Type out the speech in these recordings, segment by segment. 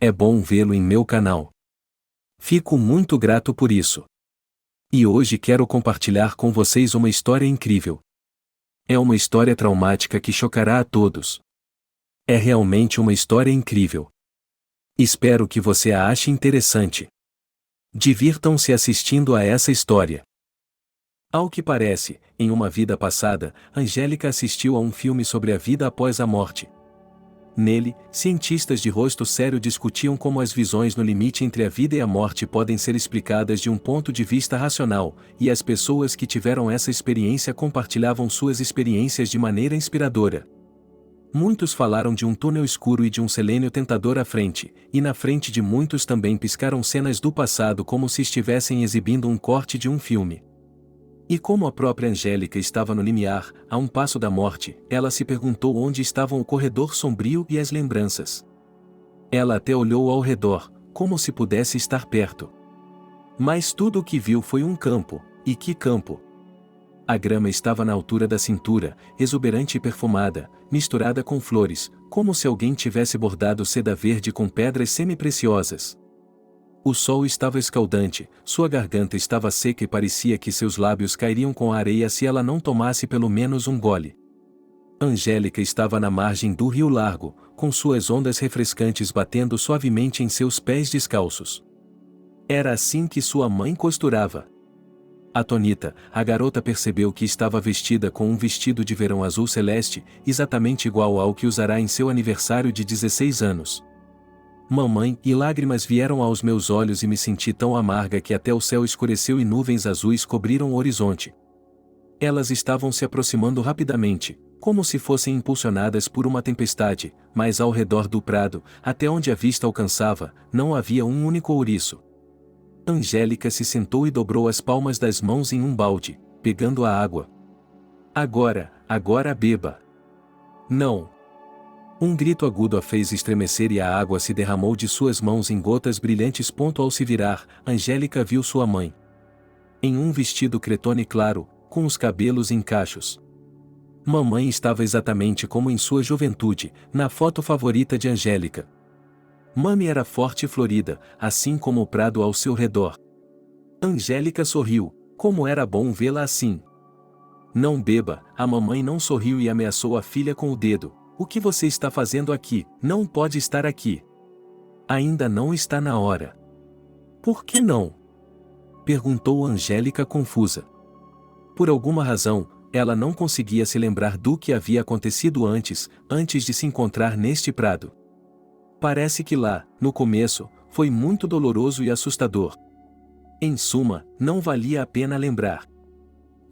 É bom vê-lo em meu canal. Fico muito grato por isso. E hoje quero compartilhar com vocês uma história incrível. É uma história traumática que chocará a todos. É realmente uma história incrível. Espero que você a ache interessante. Divirtam-se assistindo a essa história. Ao que parece, em uma vida passada, Angélica assistiu a um filme sobre a vida após a morte. Nele, cientistas de rosto sério discutiam como as visões no limite entre a vida e a morte podem ser explicadas de um ponto de vista racional, e as pessoas que tiveram essa experiência compartilhavam suas experiências de maneira inspiradora. Muitos falaram de um túnel escuro e de um selênio tentador à frente, e na frente de muitos também piscaram cenas do passado como se estivessem exibindo um corte de um filme. E como a própria Angélica estava no limiar, a um passo da morte, ela se perguntou onde estavam o corredor sombrio e as lembranças. Ela até olhou ao redor, como se pudesse estar perto. Mas tudo o que viu foi um campo, e que campo! A grama estava na altura da cintura, exuberante e perfumada, misturada com flores, como se alguém tivesse bordado seda verde com pedras semi-preciosas. O sol estava escaldante, sua garganta estava seca e parecia que seus lábios cairiam com a areia se ela não tomasse pelo menos um gole. Angélica estava na margem do rio largo, com suas ondas refrescantes batendo suavemente em seus pés descalços. Era assim que sua mãe costurava. Atônita, a garota percebeu que estava vestida com um vestido de verão azul celeste, exatamente igual ao que usará em seu aniversário de 16 anos. Mamãe, e lágrimas vieram aos meus olhos e me senti tão amarga que até o céu escureceu e nuvens azuis cobriram o horizonte. Elas estavam se aproximando rapidamente, como se fossem impulsionadas por uma tempestade, mas ao redor do prado, até onde a vista alcançava, não havia um único ouriço. Angélica se sentou e dobrou as palmas das mãos em um balde, pegando a água. Agora beba. Não! Um grito agudo a fez estremecer e a água se derramou de suas mãos em gotas brilhantes. Ao se virar, Angélica viu sua mãe. Em um vestido cretone claro, com os cabelos em cachos. Mamãe estava exatamente como em sua juventude, na foto favorita de Angélica. Mami era forte e florida, assim como o prado ao seu redor. Angélica sorriu, como era bom vê-la assim. Não beba, a mamãe não sorriu e ameaçou a filha com o dedo. O que você está fazendo aqui? Não pode estar aqui. Ainda não está na hora. Por que não? Perguntou Angélica confusa. Por alguma razão, ela não conseguia se lembrar do que havia acontecido antes de se encontrar neste prado. Parece que lá, no começo, foi muito doloroso e assustador. Em suma, não valia a pena lembrar.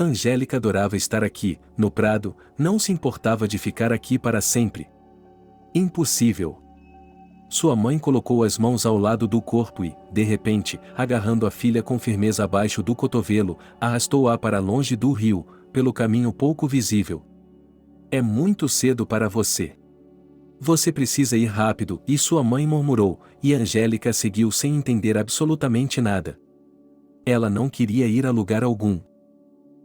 Angélica adorava estar aqui, no prado, não se importava de ficar aqui para sempre. Impossível. Sua mãe colocou as mãos ao lado do corpo e, de repente, agarrando a filha com firmeza abaixo do cotovelo, arrastou-a para longe do rio, pelo caminho pouco visível. É muito cedo para você. Você precisa ir rápido, e sua mãe murmurou, e Angélica seguiu sem entender absolutamente nada. Ela não queria ir a lugar algum.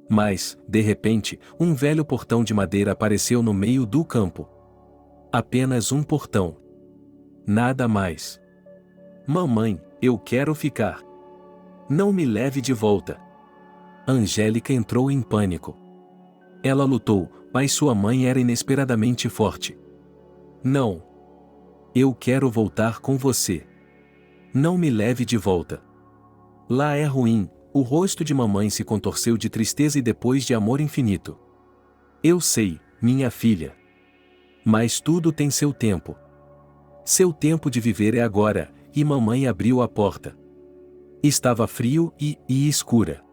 Mas, de repente, um velho portão de madeira apareceu no meio do campo. Apenas um portão. Nada mais. Mamãe, eu quero ficar. Não me leve de volta. Angélica entrou em pânico. Ela lutou, mas sua mãe era inesperadamente forte. Não. Eu quero voltar com você. Não me leve de volta. Lá é ruim. O rosto de mamãe se contorceu de tristeza e depois de amor infinito. Eu sei, minha filha. Mas tudo tem seu tempo. Seu tempo de viver é agora, e mamãe abriu a porta. Estava frio e escura.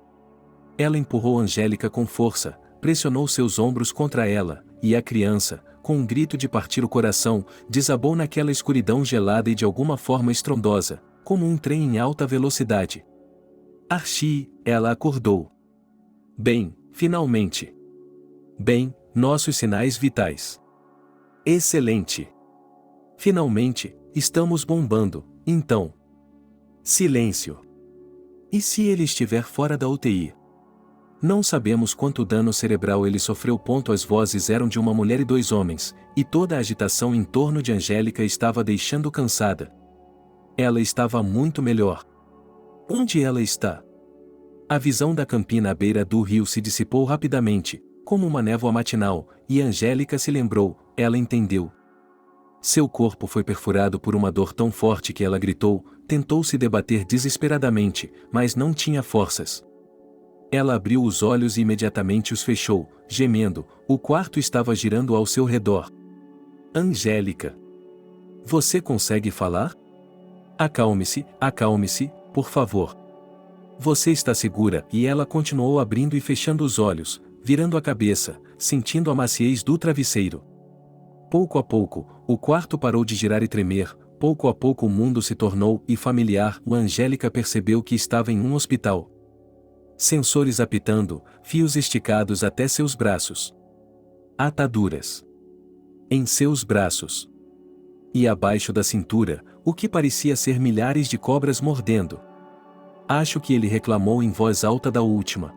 Ela empurrou Angélica com força, pressionou seus ombros contra ela, e a criança, com um grito de partir o coração, desabou naquela escuridão gelada e de alguma forma estrondosa, como um trem em alta velocidade. Archie, ela acordou. Bem, finalmente. Bem, nossos sinais vitais. Excelente. Finalmente, estamos bombando, então. Silêncio. E se ele estiver fora da UTI? Não sabemos quanto dano cerebral ele sofreu. As vozes eram de uma mulher e dois homens, e toda a agitação em torno de Angélica estava deixando cansada. Ela estava muito melhor. Onde ela está? A visão da campina à beira do rio se dissipou rapidamente, como uma névoa matinal, e Angélica se lembrou, ela entendeu. Seu corpo foi perfurado por uma dor tão forte que ela gritou, tentou se debater desesperadamente, mas não tinha forças. Ela abriu os olhos e imediatamente os fechou, gemendo, o quarto estava girando ao seu redor. Angélica. Você consegue falar? Acalme-se, por favor. Você está segura? E ela continuou abrindo e fechando os olhos, virando a cabeça, sentindo a maciez do travesseiro. Pouco a pouco, o quarto parou de girar e tremer, pouco a pouco o mundo se tornou familiar. Angélica percebeu que estava em um hospital. Sensores apitando, fios esticados até seus braços. Ataduras. Em seus braços. E abaixo da cintura, o que parecia ser milhares de cobras mordendo. Acho que ele reclamou em voz alta da última.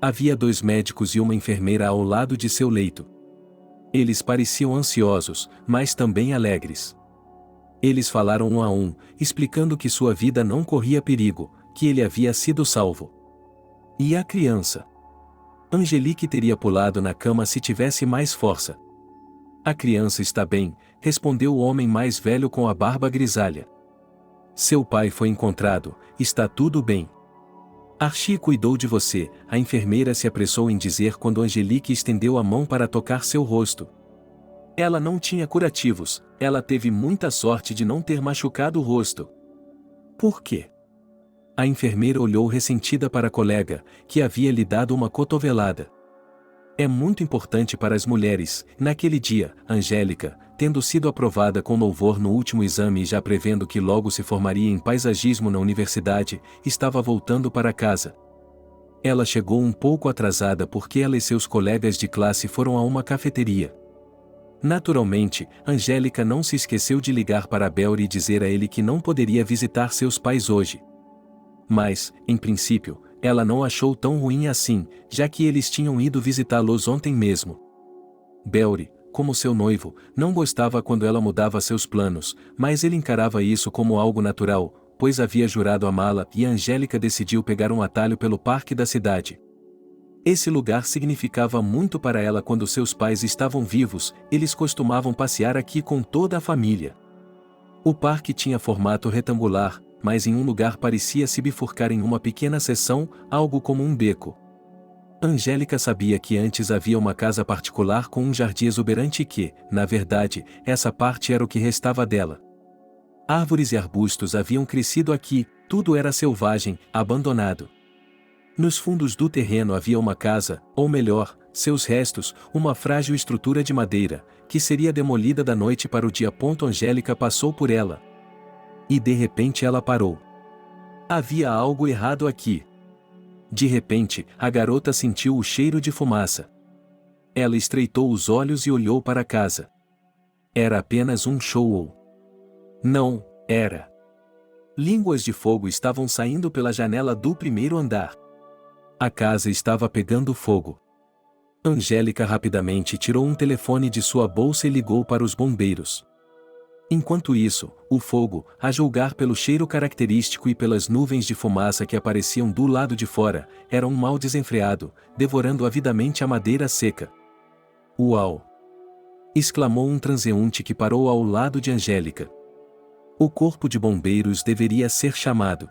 Havia 2 médicos e uma enfermeira ao lado de seu leito. Eles pareciam ansiosos, mas também alegres. Eles falaram um a um, explicando que sua vida não corria perigo, que ele havia sido salvo. E a criança? Angelique teria pulado na cama se tivesse mais força. A criança está bem, respondeu o homem mais velho com a barba grisalha. Seu pai foi encontrado, está tudo bem. Archie cuidou de você, a enfermeira se apressou em dizer quando Angelique estendeu a mão para tocar seu rosto. Ela não tinha curativos, ela teve muita sorte de não ter machucado o rosto. Por quê? A enfermeira olhou ressentida para a colega, que havia lhe dado uma cotovelada. É muito importante para as mulheres. Naquele dia, Angélica, tendo sido aprovada com louvor no último exame e já prevendo que logo se formaria em paisagismo na universidade, estava voltando para casa. Ela chegou um pouco atrasada porque ela e seus colegas de classe foram a uma cafeteria. Naturalmente, Angélica não se esqueceu de ligar para Belry e dizer a ele que não poderia visitar seus pais hoje. Mas, em princípio, ela não achou tão ruim assim, já que eles tinham ido visitá-los ontem mesmo. Belry, como seu noivo, não gostava quando ela mudava seus planos, mas ele encarava isso como algo natural, pois havia jurado amá-la e Angélica decidiu pegar um atalho pelo parque da cidade. Esse lugar significava muito para ela quando seus pais estavam vivos, eles costumavam passear aqui com toda a família. O parque tinha formato retangular, mas em um lugar parecia se bifurcar em uma pequena seção, algo como um beco. Angélica sabia que antes havia uma casa particular com um jardim exuberante e que, na verdade, essa parte era o que restava dela. Árvores e arbustos haviam crescido aqui, tudo era selvagem, abandonado. Nos fundos do terreno havia uma casa, ou melhor, seus restos, uma frágil estrutura de madeira, que seria demolida da noite para o dia. Angélica passou por ela. E de repente ela parou. Havia algo errado aqui. De repente, a garota sentiu o cheiro de fumaça. Ela estreitou os olhos e olhou para a casa. Era apenas um show. Não, era. Línguas de fogo estavam saindo pela janela do primeiro andar. A casa estava pegando fogo. Angélica rapidamente tirou um telefone de sua bolsa e ligou para os bombeiros. Enquanto isso, o fogo, a julgar pelo cheiro característico e pelas nuvens de fumaça que apareciam do lado de fora, era um mal desenfreado, devorando avidamente a madeira seca. Uau! Exclamou um transeunte que parou ao lado de Angélica. O corpo de bombeiros deveria ser chamado.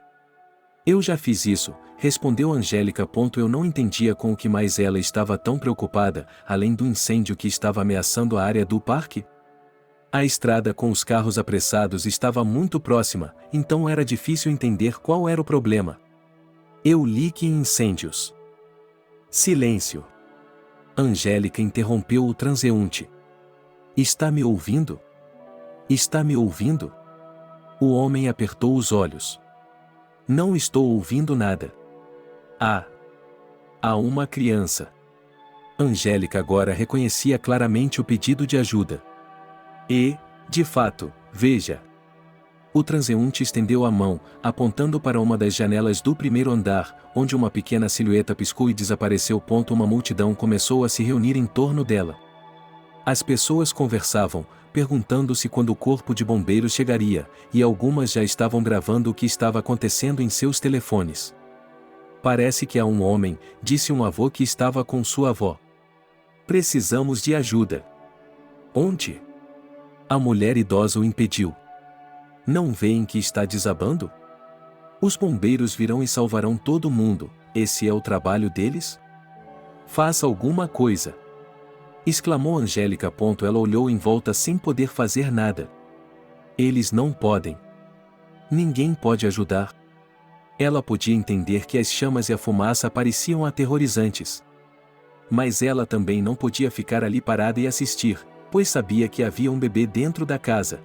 Eu já fiz isso, respondeu Angélica. Eu não entendia com o que mais ela estava tão preocupada, além do incêndio que estava ameaçando a área do parque. A estrada com os carros apressados estava muito próxima, então era difícil entender qual era o problema. Eu li que incêndios. Silêncio. Angélica interrompeu o transeunte. Está me ouvindo? Está me ouvindo? O homem apertou os olhos. Não estou ouvindo nada. Há uma criança. Angélica agora reconhecia claramente o pedido de ajuda. E, de fato, veja. O transeunte estendeu a mão, apontando para uma das janelas do primeiro andar, onde uma pequena silhueta piscou e desapareceu. Uma multidão começou a se reunir em torno dela. As pessoas conversavam, perguntando-se quando o corpo de bombeiros chegaria, e algumas já estavam gravando o que estava acontecendo em seus telefones. Parece que há um homem, disse um avô que estava com sua avó. Precisamos de ajuda. Onde? A mulher idosa o impediu. Não veem que está desabando? Os bombeiros virão e salvarão todo mundo, esse é o trabalho deles? Faça alguma coisa! Exclamou Angélica. Ela olhou em volta sem poder fazer nada. Eles não podem. Ninguém pode ajudar. Ela podia entender que as chamas e a fumaça pareciam aterrorizantes. Mas ela também não podia ficar ali parada e assistir, pois sabia que havia um bebê dentro da casa.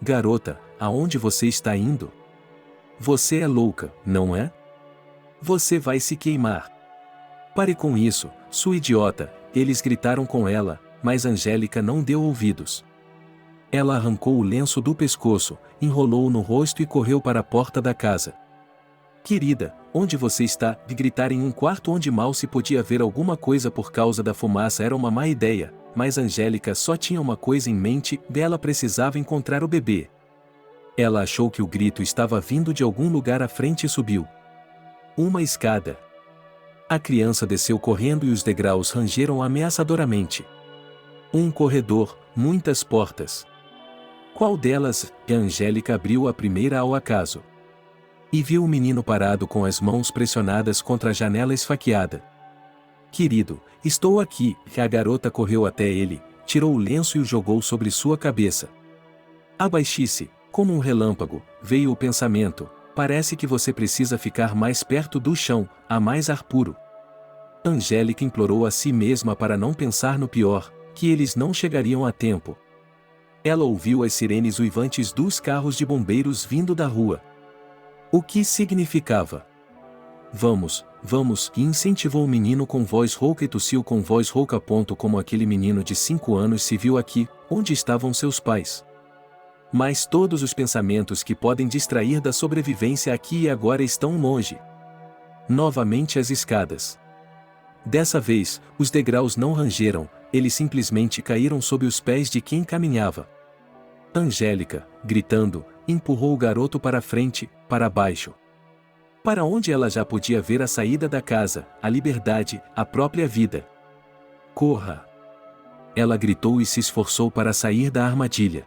Garota, aonde você está indo? Você é louca, não é? Você vai se queimar. Pare com isso, sua idiota, eles gritaram com ela, mas Angélica não deu ouvidos. Ela arrancou o lenço do pescoço, enrolou-o no rosto e correu para a porta da casa. Querida, onde você está? De gritar em um quarto onde mal se podia ver alguma coisa por causa da fumaça era uma má ideia, mas Angélica só tinha uma coisa em mente, ela precisava encontrar o bebê. Ela achou que o grito estava vindo de algum lugar à frente e subiu uma escada. A criança desceu correndo e os degraus rangeram ameaçadoramente. Um corredor, muitas portas. Qual delas? A Angélica abriu a primeira ao acaso. E viu o menino parado com as mãos pressionadas contra a janela esfaqueada. Querido, estou aqui. A garota correu até ele, tirou o lenço e o jogou sobre sua cabeça. Abaixe-se, como um relâmpago, veio o pensamento, parece que você precisa ficar mais perto do chão, há mais ar puro. Angélica implorou a si mesma para não pensar no pior, que eles não chegariam a tempo. Ela ouviu as sirenes uivantes dos carros de bombeiros vindo da rua. O que significava? Vamos, vamos, e incentivou o menino com voz rouca e tossiu com voz rouca. Como aquele menino de 5 anos se viu aqui, onde estavam seus pais? Mas todos os pensamentos que podem distrair da sobrevivência aqui e agora estão longe. Novamente as escadas. Dessa vez, os degraus não rangeram, eles simplesmente caíram sob os pés de quem caminhava. Angélica, gritando, empurrou o garoto para frente, para baixo. Para onde ela já podia ver a saída da casa, a liberdade, a própria vida. Corra! Ela gritou e se esforçou para sair da armadilha.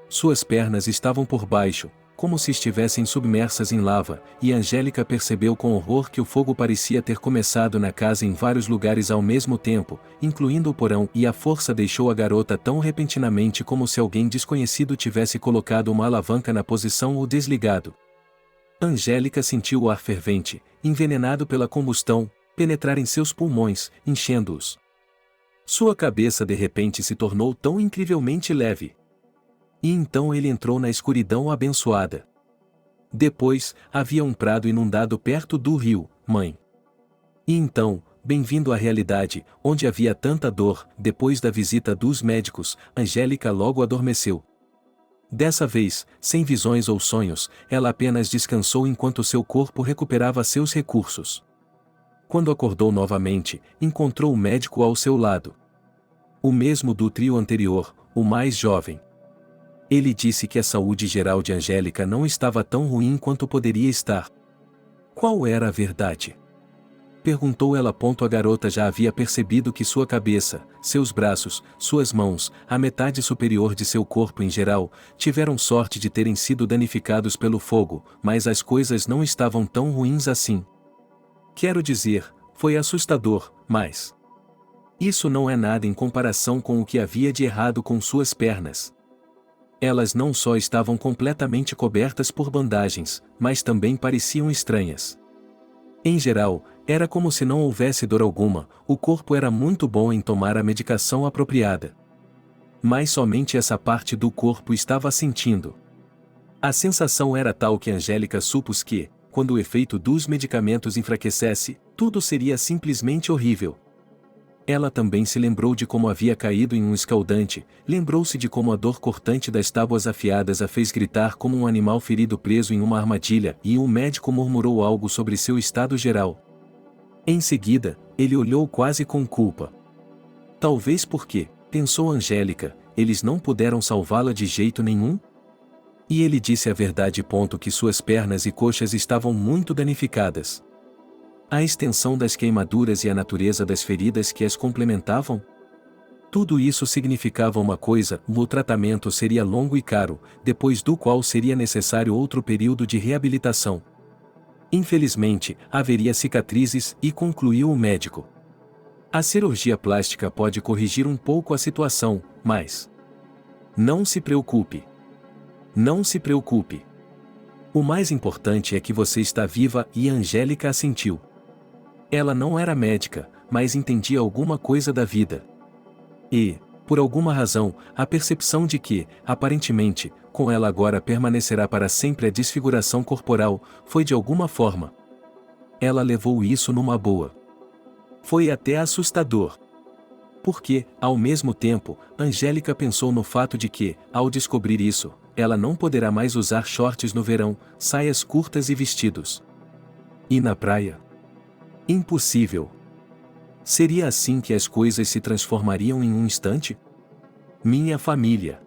Suas pernas estavam por baixo, como se estivessem submersas em lava, e Angélica percebeu com horror que o fogo parecia ter começado na casa em vários lugares ao mesmo tempo, incluindo o porão, e a força deixou a garota tão repentinamente como se alguém desconhecido tivesse colocado uma alavanca na posição ou desligado. Angélica sentiu o ar fervente, envenenado pela combustão, penetrar em seus pulmões, enchendo-os. Sua cabeça de repente se tornou tão incrivelmente leve. E então ele entrou na escuridão abençoada. Depois, havia um prado inundado perto do rio, mãe. E então, bem-vindo à realidade, onde havia tanta dor, depois da visita dos médicos, Angélica logo adormeceu. Dessa vez, sem visões ou sonhos, ela apenas descansou enquanto seu corpo recuperava seus recursos. Quando acordou novamente, encontrou o médico ao seu lado. O mesmo do trio anterior, o mais jovem. Ele disse que a saúde geral de Angélica não estava tão ruim quanto poderia estar. Qual era a verdade? Perguntou ela. A garota já havia percebido que sua cabeça, seus braços, suas mãos, a metade superior de seu corpo em geral, tiveram sorte de terem sido danificados pelo fogo, mas as coisas não estavam tão ruins assim. Quero dizer, foi assustador, mas isso não é nada em comparação com o que havia de errado com suas pernas. Elas não só estavam completamente cobertas por bandagens, mas também pareciam estranhas. Em geral, era como se não houvesse dor alguma, o corpo era muito bom em tomar a medicação apropriada. Mas somente essa parte do corpo estava sentindo. A sensação era tal que Angélica supôs que, quando o efeito dos medicamentos enfraquecesse, tudo seria simplesmente horrível. Ela também se lembrou de como havia caído em um escaldante, lembrou-se de como a dor cortante das tábuas afiadas a fez gritar como um animal ferido preso em uma armadilha, e um médico murmurou algo sobre seu estado geral. Em seguida, ele olhou quase com culpa. Talvez porque, pensou Angélica, eles não puderam salvá-la de jeito nenhum? E ele disse a verdade. Que suas pernas e coxas estavam muito danificadas. A extensão das queimaduras e a natureza das feridas que as complementavam? Tudo isso significava uma coisa: o tratamento seria longo e caro, depois do qual seria necessário outro período de reabilitação. Infelizmente, haveria cicatrizes, e concluiu o médico. A cirurgia plástica pode corrigir um pouco a situação, mas não se preocupe. Não se preocupe. O mais importante é que você está viva, e Angélica assentiu. Ela não era médica, mas entendia alguma coisa da vida. E, por alguma razão, a percepção de que, aparentemente, com ela agora permanecerá para sempre a desfiguração corporal, foi de alguma forma. Ela levou isso numa boa. Foi até assustador. Porque, ao mesmo tempo, Angélica pensou no fato de que, ao descobrir isso, ela não poderá mais usar shorts no verão, saias curtas e vestidos. E na praia? Impossível. Seria assim que as coisas se transformariam em um instante? Minha família!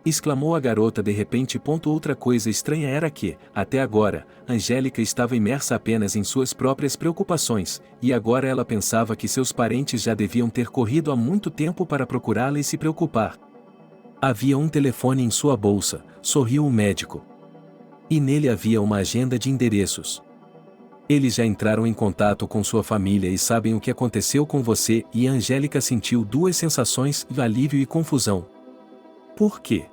Exclamou a garota de repente. Outra coisa estranha era que, até agora, Angélica estava imersa apenas em suas próprias preocupações, e agora ela pensava que seus parentes já deviam ter corrido há muito tempo para procurá-la e se preocupar. Havia um telefone em sua bolsa, sorriu o médico. E nele havia uma agenda de endereços. Eles já entraram em contato com sua família e sabem o que aconteceu com você. E Angélica sentiu duas sensações: alívio e confusão. Por quê?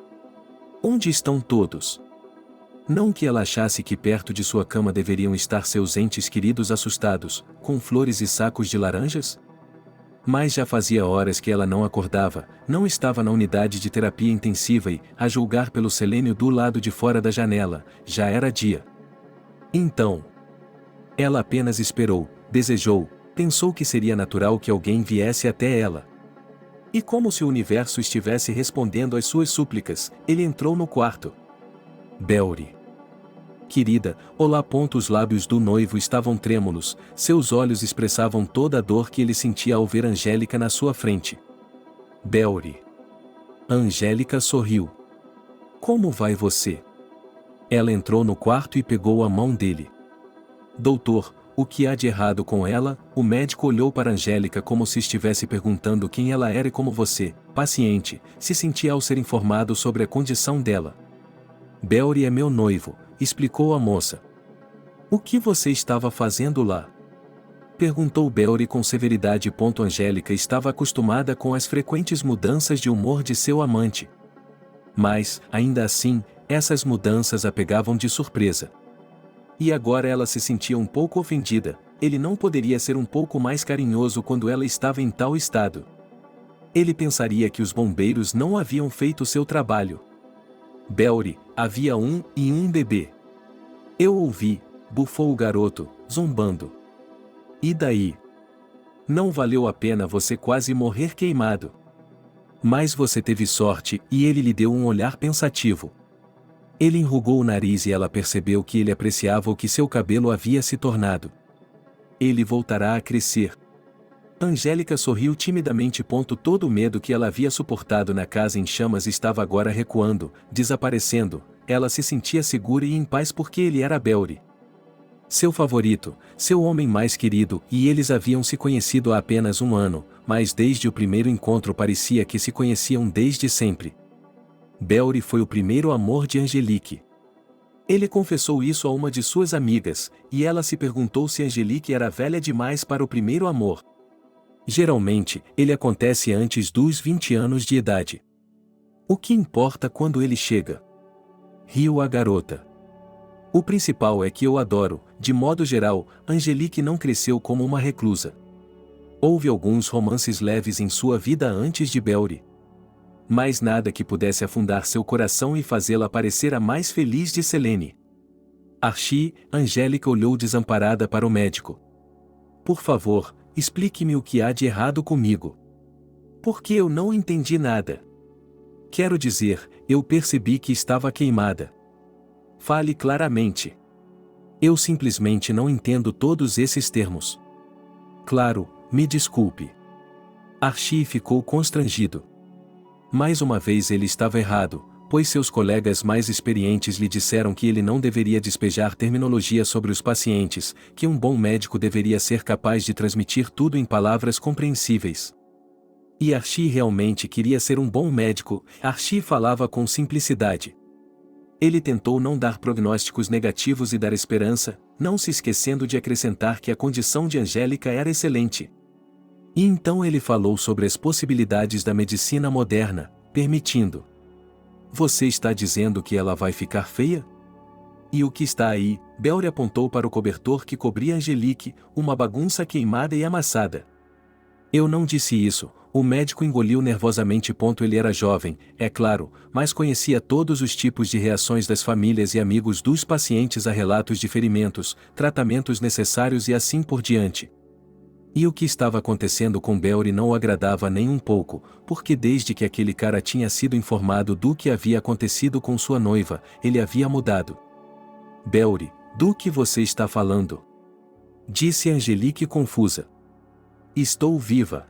Onde estão todos? Não que ela achasse que perto de sua cama deveriam estar seus entes queridos assustados, com flores e sacos de laranjas? Mas já fazia horas que ela não acordava, não estava na unidade de terapia intensiva e, a julgar pelo selênio do lado de fora da janela, já era dia. Então, ela apenas esperou, desejou, pensou que seria natural que alguém viesse até ela. E como se o universo estivesse respondendo às suas súplicas, ele entrou no quarto. Belry. Querida, olá. Os lábios do noivo estavam trêmulos, seus olhos expressavam toda a dor que ele sentia ao ver Angélica na sua frente. Belry. Angélica sorriu. Como vai você? Ela entrou no quarto e pegou a mão dele. Doutor, o que há de errado com ela? O médico olhou para Angélica como se estivesse perguntando quem ela era e como você, paciente, se sentia ao ser informado sobre a condição dela. Belry é meu noivo, explicou a moça. O que você estava fazendo lá? Perguntou Belry com severidade. Angélica estava acostumada com as frequentes mudanças de humor de seu amante. Mas, ainda assim, essas mudanças a pegavam de surpresa. E agora ela se sentia um pouco ofendida. Ele não poderia ser um pouco mais carinhoso quando ela estava em tal estado. Ele pensaria que os bombeiros não haviam feito seu trabalho. Belry, havia um bebê. Eu ouvi, bufou o garoto, zombando. E daí? Não valeu a pena você quase morrer queimado. Mas você teve sorte, e ele lhe deu um olhar pensativo. Ele enrugou o nariz e ela percebeu que ele apreciava o que seu cabelo havia se tornado. Ele voltará a crescer. Angélica sorriu timidamente. Todo o medo que ela havia suportado na casa em chamas estava agora recuando, desaparecendo. Ela se sentia segura e em paz porque ele era Belry. Seu favorito, seu homem mais querido, e eles haviam se conhecido há apenas um ano, mas desde o primeiro encontro parecia que se conheciam desde sempre. Belry foi o primeiro amor de Angelique. Ele confessou isso a uma de suas amigas, e ela se perguntou se Angelique era velha demais para o primeiro amor. Geralmente, ele acontece antes dos 20 anos de idade. O que importa quando ele chega? Riu a garota. O principal é que eu adoro. De modo geral, Angelique não cresceu como uma reclusa. Houve alguns romances leves em sua vida antes de Belry. Mas nada que pudesse afundar seu coração e fazê-la parecer a mais feliz de Selene. Archie, Angélica olhou desamparada para o médico. Por favor, explique-me o que há de errado comigo. Porque eu não entendi nada. Quero dizer, eu percebi que estava queimada. Fale claramente. Eu simplesmente não entendo todos esses termos. Claro, me desculpe. Archie ficou constrangido. Mais uma vez ele estava errado, pois seus colegas mais experientes lhe disseram que ele não deveria despejar terminologia sobre os pacientes, que um bom médico deveria ser capaz de transmitir tudo em palavras compreensíveis. E Archie realmente queria ser um bom médico. Archie falava com simplicidade. Ele tentou não dar prognósticos negativos e dar esperança, não se esquecendo de acrescentar que a condição de Angélica era excelente. E então ele falou sobre as possibilidades da medicina moderna, permitindo. Você está dizendo que ela vai ficar feia? E o que está aí? Belry apontou para o cobertor que cobria Angelique, uma bagunça queimada e amassada. Eu não disse isso, o médico engoliu nervosamente. Ele era jovem, é claro, mas conhecia todos os tipos de reações das famílias e amigos dos pacientes a relatos de ferimentos, tratamentos necessários e assim por diante. E o que estava acontecendo com Belry não o agradava nem um pouco, porque desde que aquele cara tinha sido informado do que havia acontecido com sua noiva, ele havia mudado. Belry, do que você está falando? Disse Angelique confusa. Estou viva.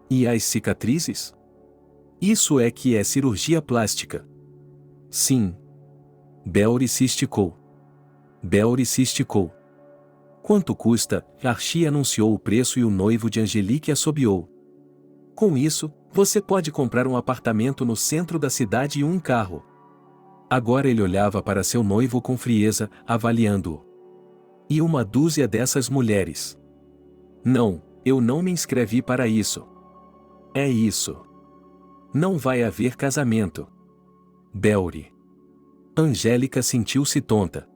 E as cicatrizes? Isso é que é cirurgia plástica. Sim. Belry se esticou. Belry se esticou. Quanto custa? Archie anunciou o preço e o noivo de Angelique assobiou. Com isso, você pode comprar um apartamento no centro da cidade e um carro. Agora ele olhava para seu noivo com frieza, avaliando-o. E uma dúzia dessas mulheres. Não, eu não me inscrevi para isso. É isso. Não vai haver casamento. Belry. Angélica sentiu-se tonta.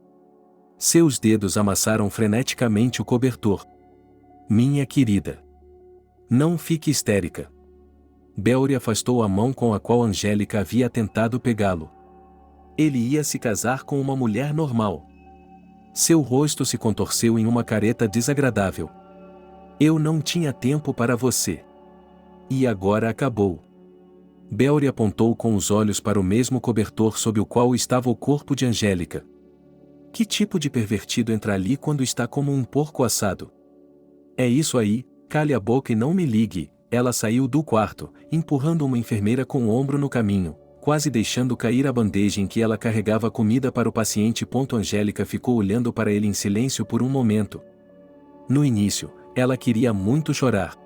Seus dedos amassaram freneticamente o cobertor. Minha querida. Não fique histérica. Belry afastou a mão com a qual Angélica havia tentado pegá-lo. Ele ia se casar com uma mulher normal. Seu rosto se contorceu em uma careta desagradável. Eu não tinha tempo para você. E agora acabou. Belry apontou com os olhos para o mesmo cobertor sob o qual estava o corpo de Angélica. Que tipo de pervertido entra ali quando está como um porco assado? É isso aí, cale a boca e não me ligue. Ela saiu do quarto, empurrando uma enfermeira com o ombro no caminho, quase deixando cair a bandeja em que ela carregava comida para o paciente. Angélica ficou olhando para ele em silêncio por um momento. No início, ela queria muito chorar.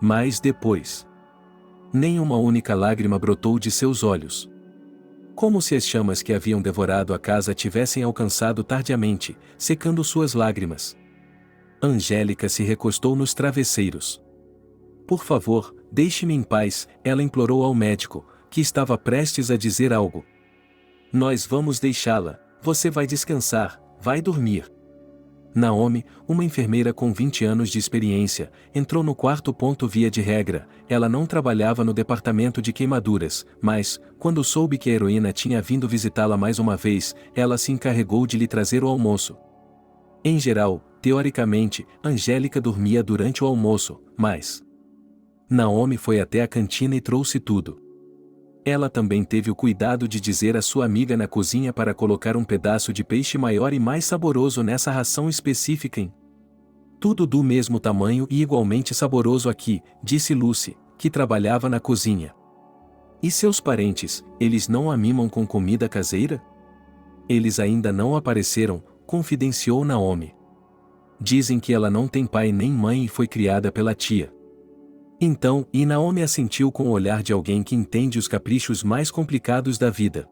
Mas depois, nem uma única lágrima brotou de seus olhos. Como se as chamas que haviam devorado a casa tivessem alcançado tardiamente, secando suas lágrimas. Angélica se recostou nos travesseiros. Por favor, deixe-me em paz, ela implorou ao médico, que estava prestes a dizer algo. Nós vamos deixá-la, você vai descansar, vai dormir. Naomi, uma enfermeira com 20 anos de experiência, entrou no quarto. Via de regra, ela não trabalhava no departamento de queimaduras, mas, quando soube que a heroína tinha vindo visitá-la mais uma vez, ela se encarregou de lhe trazer o almoço. Em geral, teoricamente, Angélica dormia durante o almoço, mas Naomi foi até a cantina e trouxe tudo. Ela também teve o cuidado de dizer à sua amiga na cozinha para colocar um pedaço de peixe maior e mais saboroso nessa ração específica. Tudo do mesmo tamanho e igualmente saboroso aqui, disse Lucy, que trabalhava na cozinha. E seus parentes, eles não a mimam com comida caseira? Eles ainda não apareceram, confidenciou Naomi. Dizem que ela não tem pai nem mãe e foi criada pela tia. Então, e Naomi assentiu com o olhar de alguém que entende os caprichos mais complicados da vida.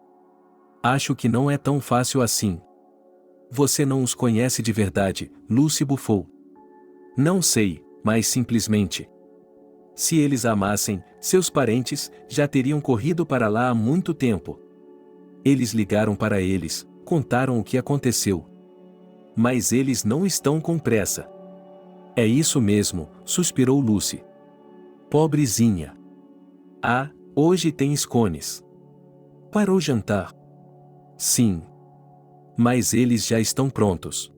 Acho que não é tão fácil assim. Você não os conhece de verdade, Lucy bufou. Não sei, mas simplesmente. Se eles a amassem, seus parentes já teriam corrido para lá há muito tempo. Eles ligaram para eles, contaram o que aconteceu. Mas eles não estão com pressa. É isso mesmo, suspirou Lucy. Pobrezinha. Ah, hoje tem scones. Para o jantar? Sim. Mas eles já estão prontos.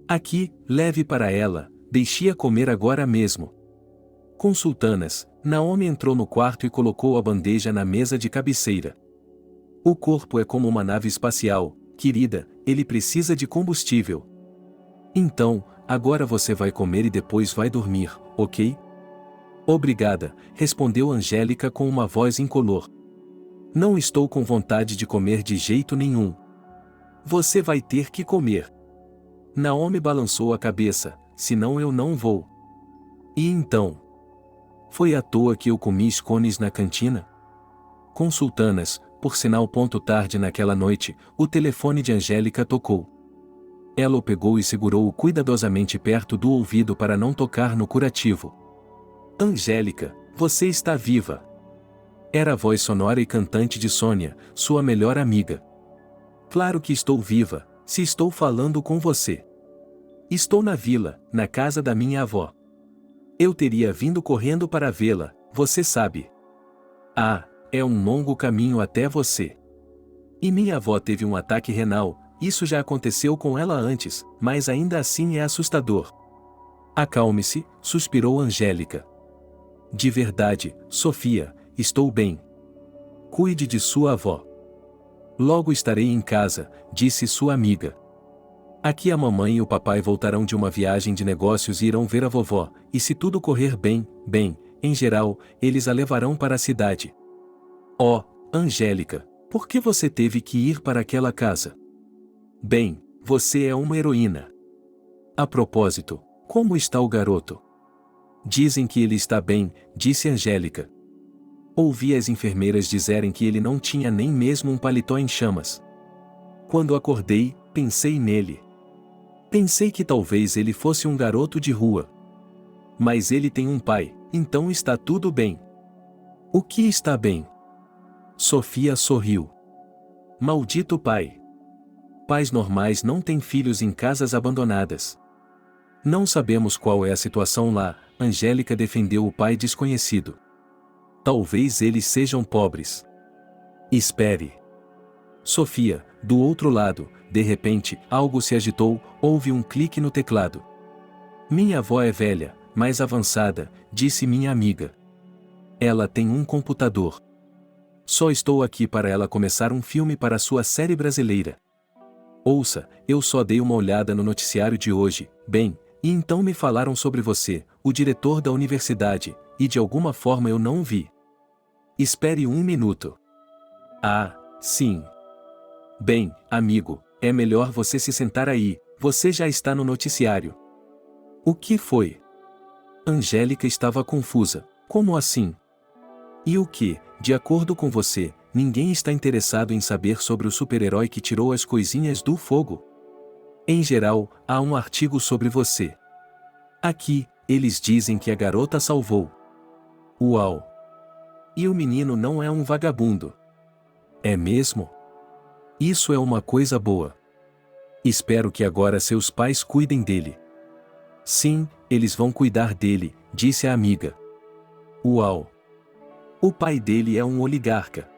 Aqui, leve para ela, deixe-a comer agora mesmo. Com sultanas, Naomi entrou no quarto e colocou a bandeja na mesa de cabeceira. O corpo é como uma nave espacial, querida, ele precisa de combustível. Então, agora você vai comer e depois vai dormir, ok? Obrigada, respondeu Angélica com uma voz incolor. Não estou com vontade de comer de jeito nenhum. Você vai ter que comer. Naomi balançou a cabeça, senão eu não vou. E então? Foi à toa que eu comi scones na cantina? Com sultanas, por sinal tarde naquela noite, o telefone de Angélica tocou. Ela o pegou e segurou-o cuidadosamente perto do ouvido para não tocar no curativo. Angélica, você está viva. Era a voz sonora e cantante de Sônia, sua melhor amiga. Claro que estou viva, se estou falando com você. Estou na vila, na casa da minha avó. Eu teria vindo correndo para vê-la, você sabe. Ah, é um longo caminho até você. E minha avó teve um ataque renal, isso já aconteceu com ela antes, mas ainda assim é assustador. Acalme-se, suspirou Angélica. De verdade, Sofia, estou bem. Cuide de sua avó. Logo estarei em casa, disse sua amiga. Aqui a mamãe e o papai voltarão de uma viagem de negócios e irão ver a vovó, e se tudo correr bem, em geral, eles a levarão para a cidade. Oh, Angélica, por que você teve que ir para aquela casa? Bem, você é uma heroína. A propósito, como está o garoto? Dizem que ele está bem, disse Angélica. Ouvi as enfermeiras dizerem que ele não tinha nem mesmo um paletó em chamas. Quando acordei, pensei nele. Pensei que talvez ele fosse um garoto de rua. Mas ele tem um pai, então está tudo bem. O que está bem? Sofia sorriu. Maldito pai. Pais normais não têm filhos em casas abandonadas. Não sabemos qual é a situação lá, Angélica defendeu o pai desconhecido. Talvez eles sejam pobres. Espere. Sofia, do outro lado, de repente, algo se agitou, houve um clique no teclado. Minha avó é velha, mais avançada, disse minha amiga. Ela tem um computador. Só estou aqui para ela começar um filme para sua série brasileira. Ouça, eu só dei uma olhada no noticiário de hoje, e então me falaram sobre você, o diretor da universidade, e de alguma forma eu não vi. Espere um minuto. Ah, sim. Bem, amigo, é melhor você se sentar aí, você já está no noticiário. O que foi? Angélica estava confusa. Como assim? E o que, de acordo com você, ninguém está interessado em saber sobre o super-herói que tirou as coisinhas do fogo? Em geral, há um artigo sobre você. Aqui, eles dizem que a garota salvou. Uau! E o menino não é um vagabundo. É mesmo? Isso é uma coisa boa. Espero que agora seus pais cuidem dele. Sim, eles vão cuidar dele, disse a amiga. Uau! O pai dele é um oligarca.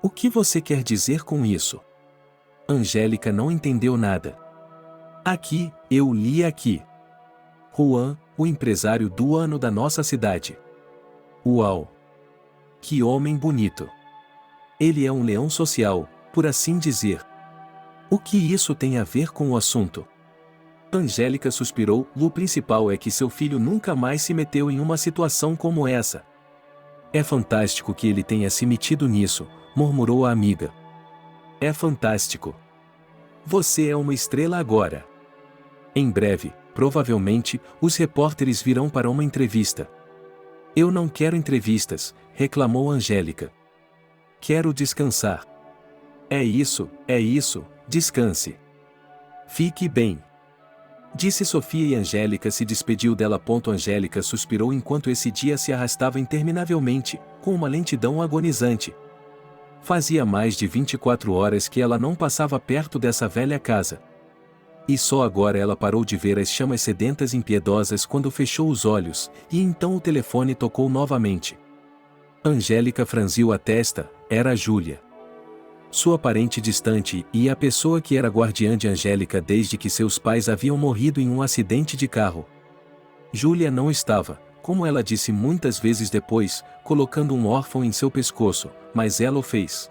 O que você quer dizer com isso? Angélica não entendeu nada. Aqui, eu li aqui. Juan, o empresário do ano da nossa cidade. Uau! Que homem bonito! Ele é um leão social, por assim dizer. O que isso tem a ver com o assunto? Angélica suspirou. O principal é que seu filho nunca mais se meteu em uma situação como essa. É fantástico que ele tenha se metido nisso, murmurou a amiga. É fantástico. Você é uma estrela agora. Em breve, provavelmente, os repórteres virão para uma entrevista. Eu não quero entrevistas, reclamou Angélica. Quero descansar. É isso, descanse. Fique bem. Disse Sofia e Angélica se despediu dela. Angélica suspirou enquanto esse dia se arrastava interminavelmente, com uma lentidão agonizante. Fazia mais de 24 horas que ela não passava perto dessa velha casa. E só agora ela parou de ver as chamas sedentas e impiedosas quando fechou os olhos, e então o telefone tocou novamente. Angélica franziu a testa, era Júlia. Sua parente distante e a pessoa que era guardiã de Angélica desde que seus pais haviam morrido em um acidente de carro. Júlia não estava, como ela disse muitas vezes depois, colocando um órfão em seu pescoço, mas ela o fez.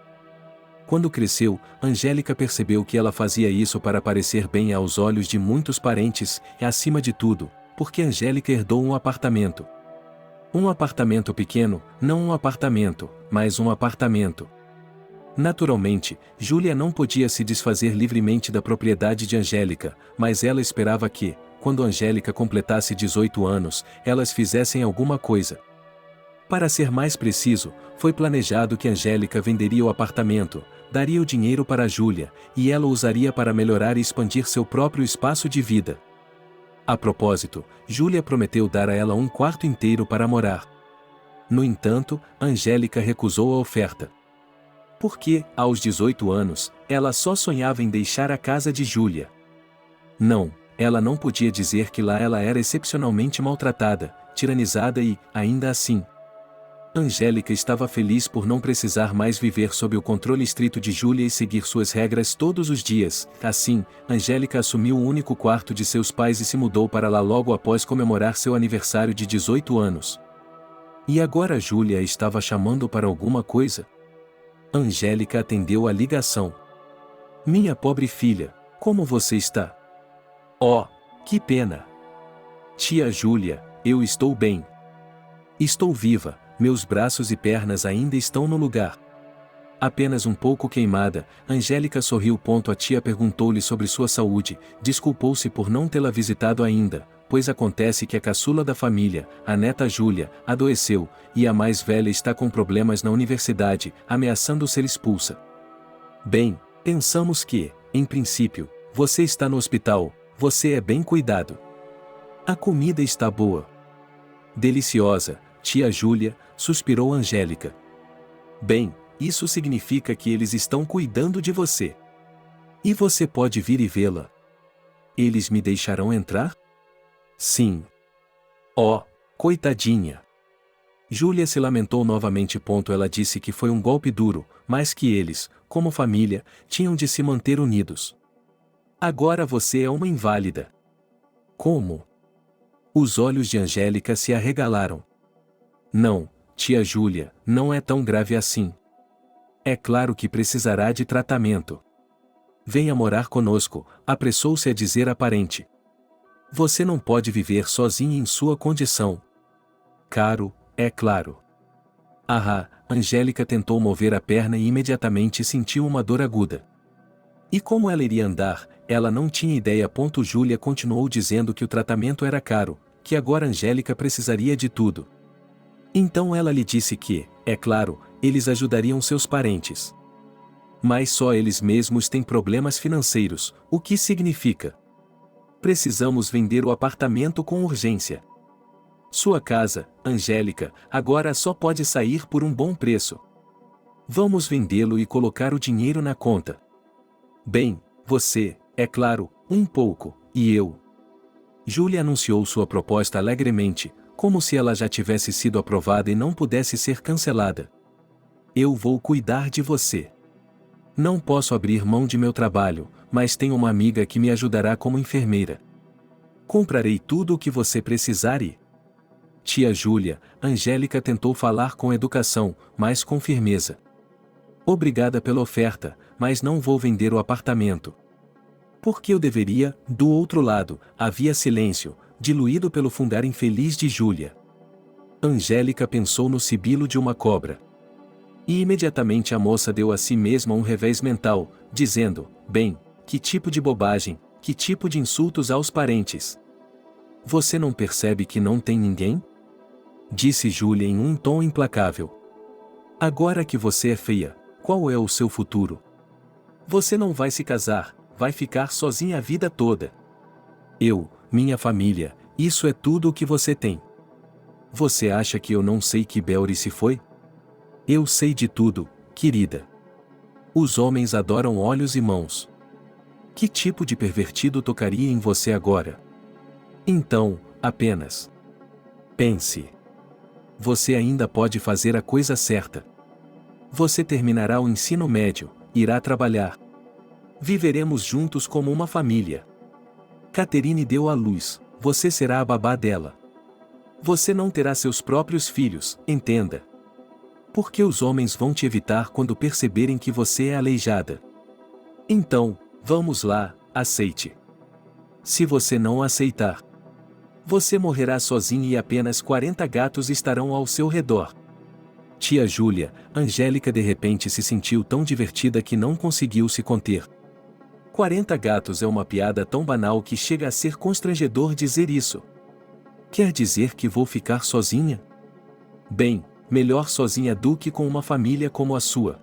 Quando cresceu, Angélica percebeu que ela fazia isso para parecer bem aos olhos de muitos parentes, e acima de tudo, porque Angélica herdou um apartamento. Um apartamento pequeno, não um apartamento, mas um apartamento. Naturalmente, Júlia não podia se desfazer livremente da propriedade de Angélica, mas ela esperava que, quando Angélica completasse 18 anos, elas fizessem alguma coisa. Para ser mais preciso, foi planejado que Angélica venderia o apartamento, daria o dinheiro para Júlia, e ela o usaria para melhorar e expandir seu próprio espaço de vida. A propósito, Júlia prometeu dar a ela um quarto inteiro para morar. No entanto, Angélica recusou a oferta. Porque, aos 18 anos, ela só sonhava em deixar a casa de Júlia. Não, ela não podia dizer que lá ela era excepcionalmente maltratada, tiranizada e, ainda assim, Angélica estava feliz por não precisar mais viver sob o controle estrito de Júlia e seguir suas regras todos os dias. Assim, Angélica assumiu o único quarto de seus pais e se mudou para lá logo após comemorar seu aniversário de 18 anos. E agora Júlia estava chamando para alguma coisa? Angélica atendeu a ligação. Minha pobre filha, como você está? Oh, que pena! Tia Júlia, eu estou bem. Estou viva, meus braços e pernas ainda estão no lugar. Apenas um pouco queimada, Angélica sorriu. A tia perguntou-lhe sobre sua saúde, desculpou-se por não tê-la visitado ainda, pois acontece que a caçula da família, a neta Júlia, adoeceu, e a mais velha está com problemas na universidade, ameaçando ser expulsa. Bem, pensamos que, em princípio, você está no hospital, você é bem cuidado. A comida está boa. Deliciosa, tia Júlia, suspirou Angélica. Bem, isso significa que eles estão cuidando de você. E você pode vir e vê-la. Eles me deixarão entrar? Sim. Oh, coitadinha. Júlia se lamentou novamente. Ela disse que foi um golpe duro, mas que eles, como família, tinham de se manter unidos. Agora você é uma inválida. Como? Os olhos de Angélica se arregalaram. Não, tia Júlia, não é tão grave assim. É claro que precisará de tratamento. Venha morar conosco, apressou-se a dizer a parente. Você não pode viver sozinha em sua condição. Caro, é claro. Angélica tentou mover a perna e imediatamente sentiu uma dor aguda. E como ela iria andar, ela não tinha ideia. Júlia continuou dizendo que o tratamento era caro, que agora Angélica precisaria de tudo. Então ela lhe disse que, é claro, eles ajudariam seus parentes. Mas só eles mesmos têm problemas financeiros, o que significa? Precisamos vender o apartamento com urgência. Sua casa, Angélica, agora só pode sair por um bom preço. Vamos vendê-lo e colocar o dinheiro na conta. Bem, você, é claro, um pouco, e eu. Júlia anunciou sua proposta alegremente, como se ela já tivesse sido aprovada e não pudesse ser cancelada. Eu vou cuidar de você. Não posso abrir mão de meu trabalho, mas tenho uma amiga que me ajudará como enfermeira. Comprarei tudo o que você precisar e... Tia Júlia, Angélica tentou falar com educação, mas com firmeza. Obrigada pela oferta, mas não vou vender o apartamento. Por que eu deveria? Do outro lado, havia silêncio, diluído pelo fundar infeliz de Júlia. Angélica pensou no sibilo de uma cobra. E imediatamente a moça deu a si mesma um revés mental, dizendo, bem, que tipo de bobagem, que tipo de insultos aos parentes. Você não percebe que não tem ninguém? Disse Júlia em um tom implacável. Agora que você é feia, qual é o seu futuro? Você não vai se casar, vai ficar sozinha a vida toda. Eu, minha família, isso é tudo o que você tem. Você acha que eu não sei que Belry se foi? Eu sei de tudo, querida. Os homens adoram olhos e mãos. Que tipo de pervertido tocaria em você agora? Então, apenas pense. Você ainda pode fazer a coisa certa. Você terminará o ensino médio, irá trabalhar. Viveremos juntos como uma família. Catherine deu à luz, você será a babá dela. Você não terá seus próprios filhos, entenda. Porque os homens vão te evitar quando perceberem que você é aleijada. Então, vamos lá, aceite. Se você não aceitar, Você morrerá sozinha e apenas 40 gatos estarão ao seu redor. Tia Júlia, Angélica de repente se sentiu tão divertida que não conseguiu se conter. 40 gatos é uma piada tão banal que chega a ser constrangedor dizer isso. Quer dizer que vou ficar sozinha? Bem, melhor sozinha do que com uma família como a sua.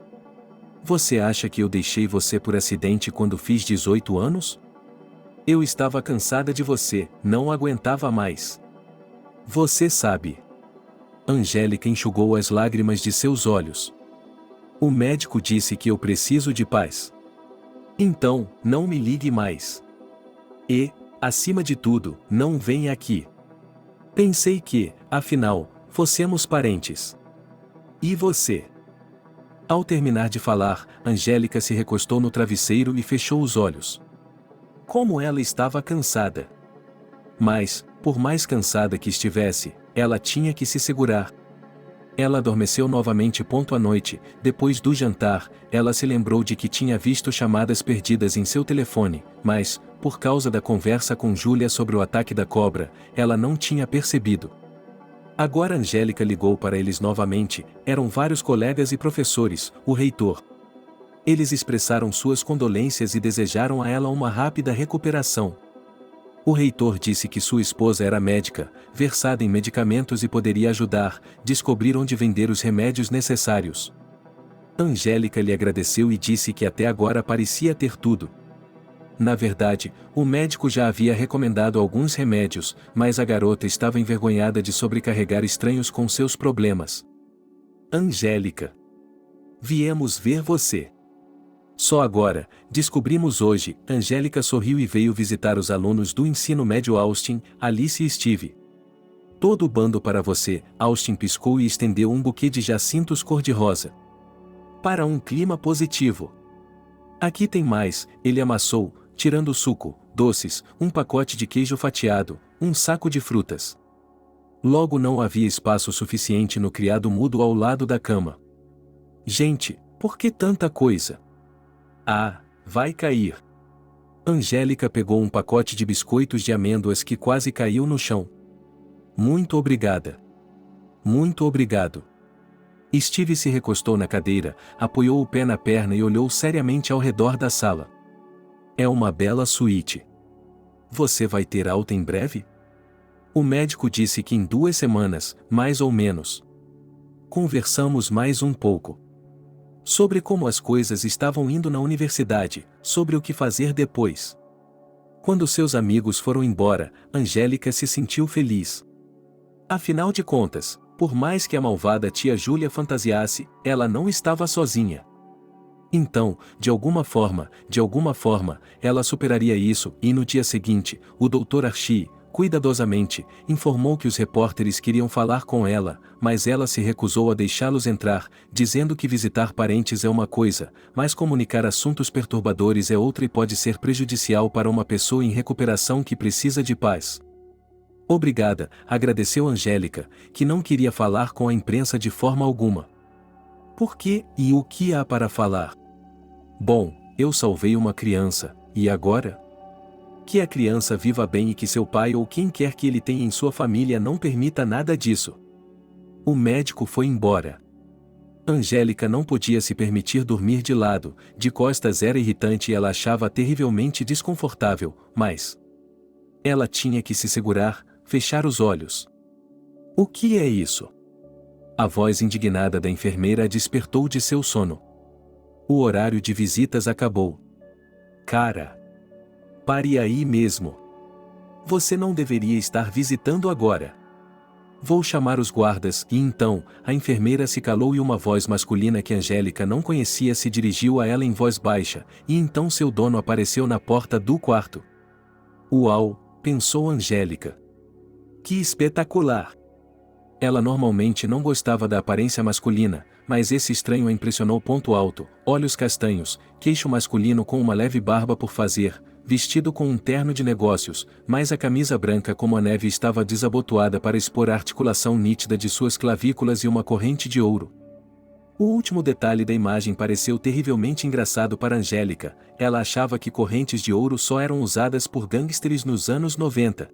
Você acha que eu deixei você por acidente quando fiz 18 anos? Eu estava cansada de você, não aguentava mais. Você sabe. Angélica enxugou as lágrimas de seus olhos. O médico disse que eu preciso de paz. Então, não me ligue mais. E, acima de tudo, não venha aqui. Pensei que, afinal, fossemos parentes. E você? Ao terminar de falar, Angélica se recostou no travesseiro e fechou os olhos. Como ela estava cansada. Mas, por mais cansada que estivesse, ela tinha que se segurar. Ela adormeceu novamente à noite. Depois do jantar, ela se lembrou de que tinha visto chamadas perdidas em seu telefone, mas, por causa da conversa com Júlia sobre o ataque da cobra, ela não tinha percebido. Agora Angélica ligou para eles novamente, eram vários colegas e professores, o reitor. Eles expressaram suas condolências e desejaram a ela uma rápida recuperação. O reitor disse que sua esposa era médica, versada em medicamentos e poderia ajudar, descobrir onde vender os remédios necessários. Angélica lhe agradeceu e disse que até agora parecia ter tudo. Na verdade, o médico já havia recomendado alguns remédios, mas a garota estava envergonhada de sobrecarregar estranhos com seus problemas. Angélica. Viemos ver você. Só agora, descobrimos hoje, Angélica sorriu e veio visitar os alunos do ensino médio Austin, Alice e Steve. Todo o bando para você, Austin piscou e estendeu um buquê de jacintos cor-de-rosa. Para um clima positivo. Aqui tem mais, ele amassou, tirando o suco, doces, um pacote de queijo fatiado, um saco de frutas. Logo não havia espaço suficiente no criado mudo ao lado da cama. Gente, por que tanta coisa? Ah, vai cair. Angélica pegou um pacote de biscoitos de amêndoas que quase caiu no chão. Muito obrigada. Muito obrigado. Steve se recostou na cadeira, apoiou o pé na perna e olhou seriamente ao redor da sala. É uma bela suíte. Você vai ter alta em breve? O médico disse que em 2 semanas, mais ou menos. Conversamos mais um pouco. Sobre como as coisas estavam indo na universidade, sobre o que fazer depois. Quando seus amigos foram embora, Angélica se sentiu feliz. Afinal de contas, por mais que a malvada tia Júlia fantasiasse, ela não estava sozinha. Então, de alguma forma, ela superaria isso, e no dia seguinte, o Dr. Archie, cuidadosamente, informou que os repórteres queriam falar com ela, mas ela se recusou a deixá-los entrar, dizendo que visitar parentes é uma coisa, mas comunicar assuntos perturbadores é outra e pode ser prejudicial para uma pessoa em recuperação que precisa de paz. Obrigada, agradeceu Angélica, que não queria falar com a imprensa de forma alguma. Por quê e o que há para falar? Bom, eu salvei uma criança, e agora? Que a criança viva bem e que seu pai ou quem quer que ele tenha em sua família não permita nada disso. O médico foi embora. Angélica não podia se permitir dormir de lado, de costas era irritante e ela achava terrivelmente desconfortável, mas ela tinha que se segurar, fechar os olhos. O que é isso? A voz indignada da enfermeira a despertou de seu sono. O horário de visitas acabou. Cara! Pare aí mesmo. Você não deveria estar visitando agora. Vou chamar os guardas, e então, a enfermeira se calou e uma voz masculina que Angélica não conhecia se dirigiu a ela em voz baixa, e então seu dono apareceu na porta do quarto. Uau, pensou Angélica. Que espetacular! Ela normalmente não gostava da aparência masculina, mas esse estranho a impressionou. Alto, olhos castanhos, queixo masculino com uma leve barba por fazer, vestido com um terno de negócios, mas a camisa branca como a neve estava desabotoada para expor a articulação nítida de suas clavículas e uma corrente de ouro. O último detalhe da imagem pareceu terrivelmente engraçado para Angélica, ela achava que correntes de ouro só eram usadas por gangsters nos anos 90.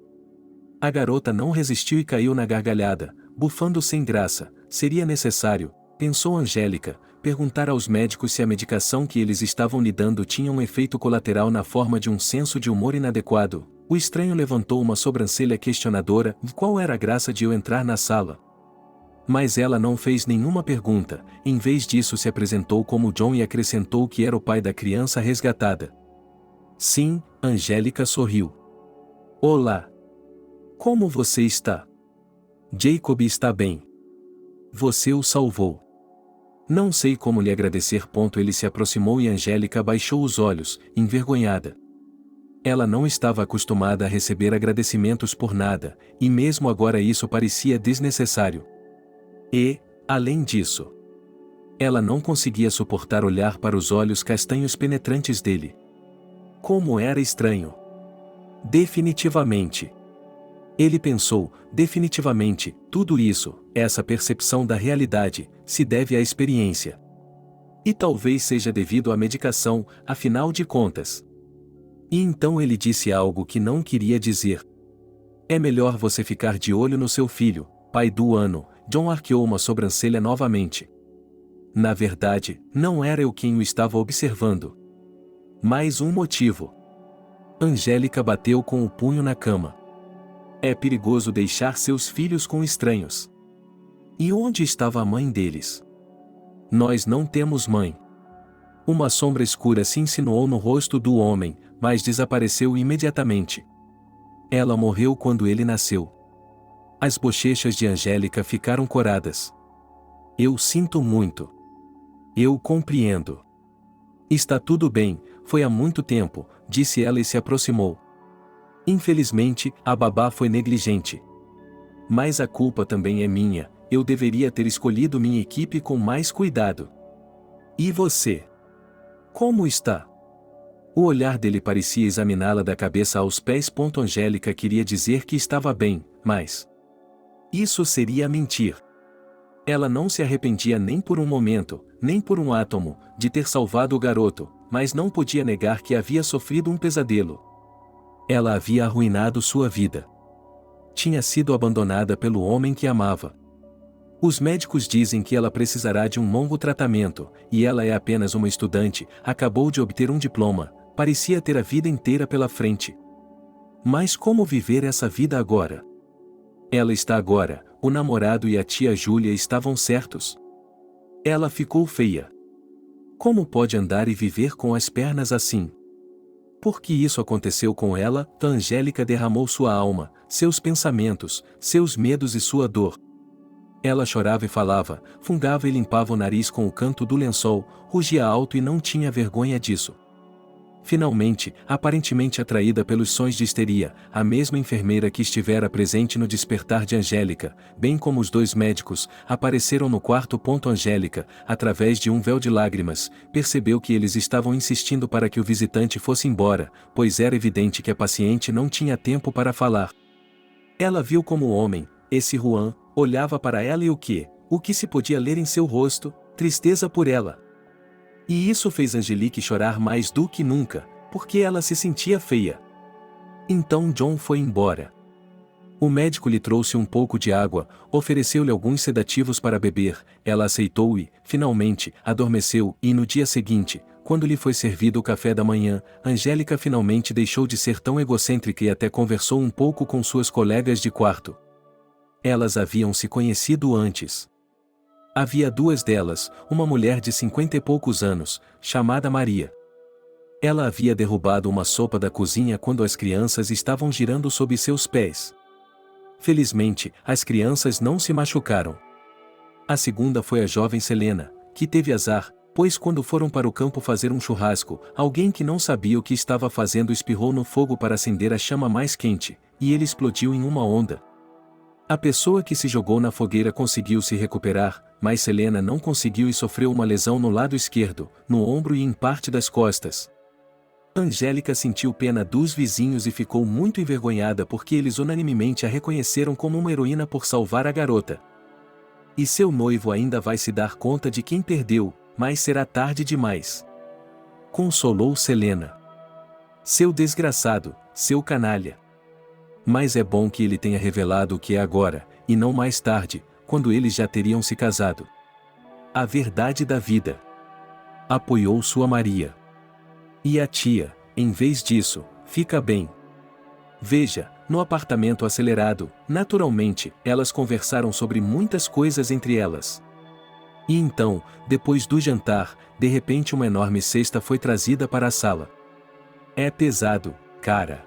A garota não resistiu e caiu na gargalhada, bufando sem graça. Seria necessário, pensou Angélica, perguntar aos médicos se a medicação que eles estavam lhe dando tinha um efeito colateral na forma de um senso de humor inadequado. O estranho levantou uma sobrancelha questionadora. Qual era a graça de eu entrar na sala? Mas ela não fez nenhuma pergunta, em vez disso se apresentou como John e acrescentou que era o pai da criança resgatada. Sim, Angélica sorriu. Olá! Como você está? Jacob está bem. Você o salvou. Não sei como lhe agradecer. Ele se aproximou e Angélica baixou os olhos, envergonhada. Ela não estava acostumada a receber agradecimentos por nada, e mesmo agora isso parecia desnecessário. E, além disso, ela não conseguia suportar olhar para os olhos castanhos penetrantes dele. Como era estranho. Definitivamente. Ele pensou, definitivamente, tudo isso, essa percepção da realidade, se deve à experiência. E talvez seja devido à medicação, afinal de contas. E então ele disse algo que não queria dizer. É melhor você ficar de olho no seu filho, pai do ano. John arqueou uma sobrancelha novamente. Na verdade, não era eu quem o estava observando. Mais um motivo. Angélica bateu com o punho na cama. É perigoso deixar seus filhos com estranhos. E onde estava a mãe deles? Nós não temos mãe. Uma sombra escura se insinuou no rosto do homem, mas desapareceu imediatamente. Ela morreu quando ele nasceu. As bochechas de Angélica ficaram coradas. Eu sinto muito. Eu compreendo. Está tudo bem, foi há muito tempo, disse ela e se aproximou. Infelizmente, a babá foi negligente. Mas a culpa também é minha, eu deveria ter escolhido minha equipe com mais cuidado. E você? Como está? O olhar dele parecia examiná-la da cabeça aos pés. Angélica queria dizer que estava bem, mas isso seria mentir. Ela não se arrependia nem por um momento, nem por um átomo, de ter salvado o garoto, mas não podia negar que havia sofrido um pesadelo. Ela havia arruinado sua vida. Tinha sido abandonada pelo homem que amava. Os médicos dizem que ela precisará de um longo tratamento, e ela é apenas uma estudante, acabou de obter um diploma, parecia ter a vida inteira pela frente. Mas como viver essa vida agora? Ela está agora, o namorado e a tia Júlia estavam certos. Ela ficou feia. Como pode andar e viver com as pernas assim? Por que isso aconteceu com ela? Angélica derramou sua alma, seus pensamentos, seus medos e sua dor. Ela chorava e falava, fungava e limpava o nariz com o canto do lençol, rugia alto e não tinha vergonha disso. Finalmente, aparentemente atraída pelos sons de histeria, a mesma enfermeira que estivera presente no despertar de Angélica, bem como os dois médicos, apareceram no quarto. Angélica, através de um véu de lágrimas, percebeu que eles estavam insistindo para que o visitante fosse embora, pois era evidente que a paciente não tinha tempo para falar. Ela viu como o homem, esse Juan, olhava para ela e o que se podia ler em seu rosto? Tristeza por ela. E isso fez Angelique chorar mais do que nunca, porque ela se sentia feia. Então John foi embora. O médico lhe trouxe um pouco de água, ofereceu-lhe alguns sedativos para beber, ela aceitou e, finalmente, adormeceu, e no dia seguinte, quando lhe foi servido o café da manhã, Angélica finalmente deixou de ser tão egocêntrica e até conversou um pouco com suas colegas de quarto. Elas haviam se conhecido antes. Havia duas delas, uma mulher de 50 e poucos anos, chamada Maria. Ela havia derrubado uma sopa da cozinha quando as crianças estavam girando sob seus pés. Felizmente, as crianças não se machucaram. A segunda foi a jovem Selena, que teve azar, pois quando foram para o campo fazer um churrasco, alguém que não sabia o que estava fazendo espirrou no fogo para acender a chama mais quente, e ele explodiu em uma onda. A pessoa que se jogou na fogueira conseguiu se recuperar, mas Selena não conseguiu e sofreu uma lesão no lado esquerdo, no ombro e em parte das costas. Angélica sentiu pena dos vizinhos e ficou muito envergonhada porque eles unanimemente a reconheceram como uma heroína por salvar a garota. E seu noivo ainda vai se dar conta de quem perdeu, mas será tarde demais. Consolou Selena. Seu desgraçado, seu canalha. Mas é bom que ele tenha revelado o que é agora, e não mais tarde, quando eles já teriam se casado. A verdade da vida. Apoiou sua Maria. E a tia, em vez disso, fica bem. Veja, no apartamento acelerado, naturalmente, elas conversaram sobre muitas coisas entre elas. E então, depois do jantar, de repente uma enorme cesta foi trazida para a sala. É pesado, cara.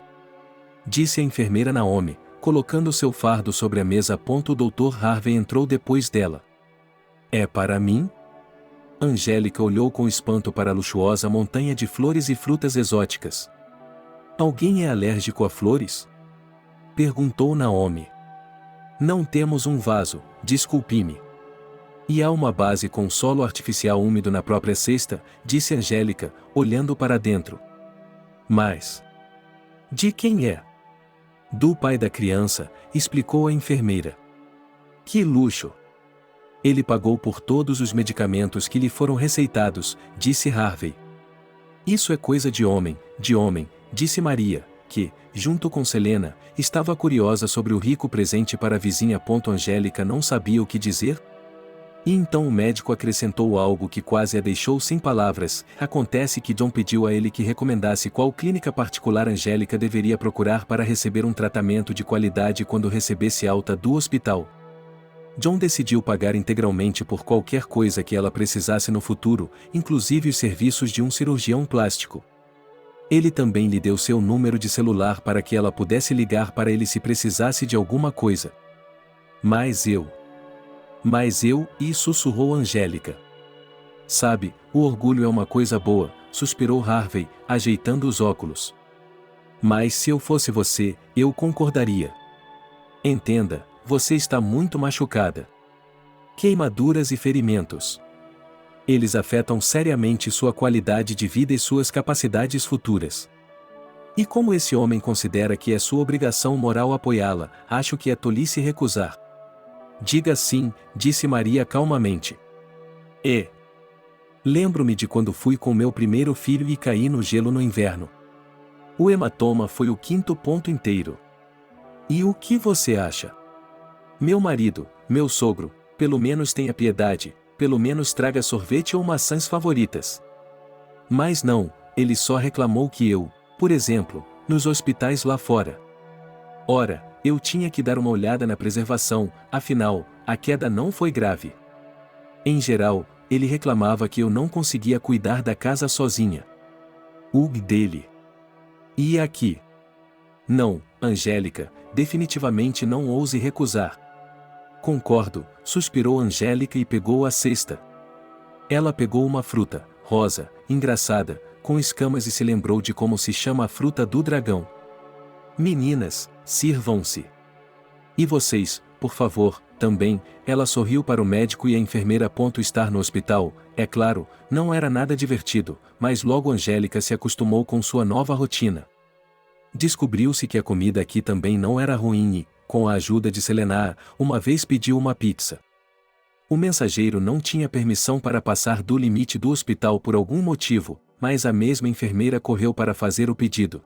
Disse a enfermeira Naomi, colocando seu fardo sobre a mesa. O Dr. Harvey entrou depois dela. É para mim? Angélica olhou com espanto para a luxuosa montanha de flores e frutas exóticas. Alguém é alérgico a flores? Perguntou Naomi. Não temos um vaso, desculpe-me. E há uma base com solo artificial úmido na própria cesta, disse Angélica, olhando para dentro. Mas... de quem é? Do pai da criança, explicou a enfermeira. Que luxo! Ele pagou por todos os medicamentos que lhe foram receitados, disse Harvey. Isso é coisa de homem, disse Maria, que, junto com Selena, estava curiosa sobre o rico presente para a vizinha. Angélica não sabia o que dizer. E então o médico acrescentou algo que quase a deixou sem palavras. Acontece que John pediu a ele que recomendasse qual clínica particular Angélica deveria procurar para receber um tratamento de qualidade quando recebesse alta do hospital. John decidiu pagar integralmente por qualquer coisa que ela precisasse no futuro, inclusive os serviços de um cirurgião plástico. Ele também lhe deu seu número de celular para que ela pudesse ligar para ele se precisasse de alguma coisa. Mas eu, e sussurrou Angélica. Sabe, o orgulho é uma coisa boa, suspirou Harvey, ajeitando os óculos. Mas se eu fosse você, eu concordaria. Entenda, você está muito machucada. Queimaduras e ferimentos. Eles afetam seriamente sua qualidade de vida e suas capacidades futuras. E como esse homem considera que é sua obrigação moral apoiá-la, acho que é tolice recusar. Diga sim, disse Maria calmamente. Lembro-me de quando fui com meu primeiro filho e caí no gelo no inverno. O hematoma foi o 5º ponto inteiro. E o que você acha? Meu marido, meu sogro, pelo menos tenha piedade, pelo menos traga sorvete ou maçãs favoritas. Mas não, ele só reclamou que eu, por exemplo, nos hospitais lá fora. Ora, eu tinha que dar uma olhada na preservação, afinal, a queda não foi grave. Em geral, ele reclamava que eu não conseguia cuidar da casa sozinha. Dele. E aqui? Não, Angélica, definitivamente não ouse recusar. Concordo, suspirou Angélica e pegou a cesta. Ela pegou uma fruta, rosa, engraçada, com escamas e se lembrou de como se chama a fruta do dragão. Meninas, sirvam-se. E vocês, por favor, também. Ela sorriu para o médico e a enfermeira. Estar no hospital, é claro, não era nada divertido, mas logo Angélica se acostumou com sua nova rotina. Descobriu-se que a comida aqui também não era ruim e, com a ajuda de Selena, uma vez pediu uma pizza. O mensageiro não tinha permissão para passar do limite do hospital por algum motivo, mas a mesma enfermeira correu para fazer o pedido.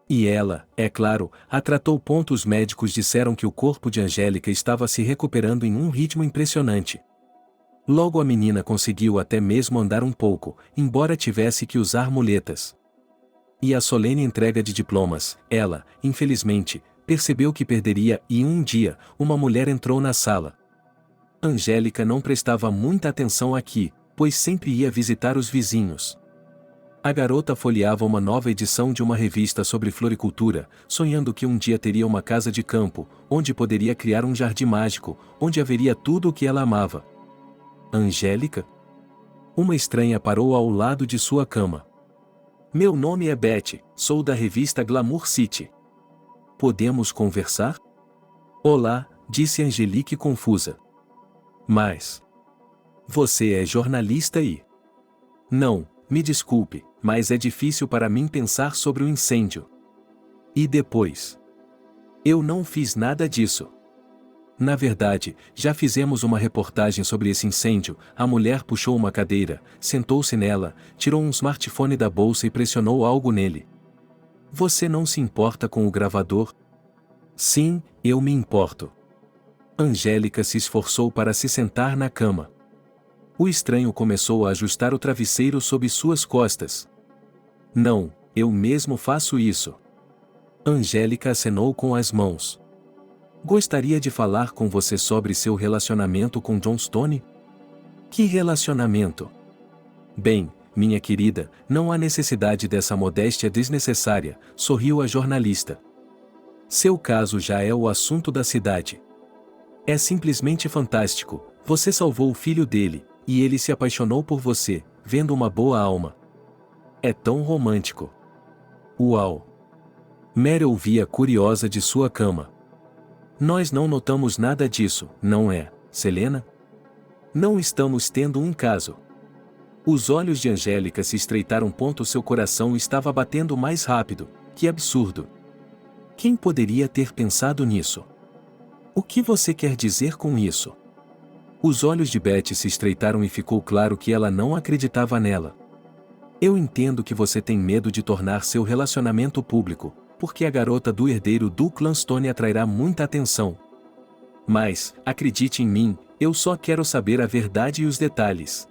E ela, é claro, a tratou. Os médicos disseram que o corpo de Angélica estava se recuperando em um ritmo impressionante. Logo a menina conseguiu até mesmo andar um pouco, embora tivesse que usar muletas. E a solene entrega de diplomas, ela, infelizmente, percebeu que perderia e um dia, uma mulher entrou na sala. Angélica não prestava muita atenção aqui, pois sempre ia visitar os vizinhos. A garota folheava uma nova edição de uma revista sobre floricultura, sonhando que um dia teria uma casa de campo, onde poderia criar um jardim mágico, onde haveria tudo o que ela amava. Angélica? Uma estranha parou ao lado de sua cama. Meu nome é Betty, sou da revista Glamour City. Podemos conversar? Olá, disse Angelique confusa. Mas... você é jornalista e... Não, me desculpe, mas é difícil para mim pensar sobre o incêndio. E depois? Eu não fiz nada disso. Na verdade, já fizemos uma reportagem sobre esse incêndio. A mulher puxou uma cadeira, sentou-se nela, tirou um smartphone da bolsa e pressionou algo nele. Você não se importa com o gravador? Sim, eu me importo. Angélica se esforçou para se sentar na cama. O estranho começou a ajustar o travesseiro sob suas costas. Não, eu mesmo faço isso. Angélica acenou com as mãos. Gostaria de falar com você sobre seu relacionamento com John Stone? Que relacionamento? Bem, minha querida, não há necessidade dessa modéstia desnecessária, sorriu a jornalista. Seu caso já é o assunto da cidade. É simplesmente fantástico, você salvou o filho dele, e ele se apaixonou por você, vendo uma boa alma. É tão romântico. Uau! Mary ouvia curiosa de sua cama. Nós não notamos nada disso, não é, Selena? Não estamos tendo um caso. Os olhos de Angélica se estreitaram. Seu coração estava batendo mais rápido. Que absurdo! Quem poderia ter pensado nisso? O que você quer dizer com isso? Os olhos de Betty se estreitaram e ficou claro que ela não acreditava nela. Eu entendo que você tem medo de tornar seu relacionamento público, porque a garota do herdeiro do clã Stone atrairá muita atenção. Mas, acredite em mim, eu só quero saber a verdade e os detalhes.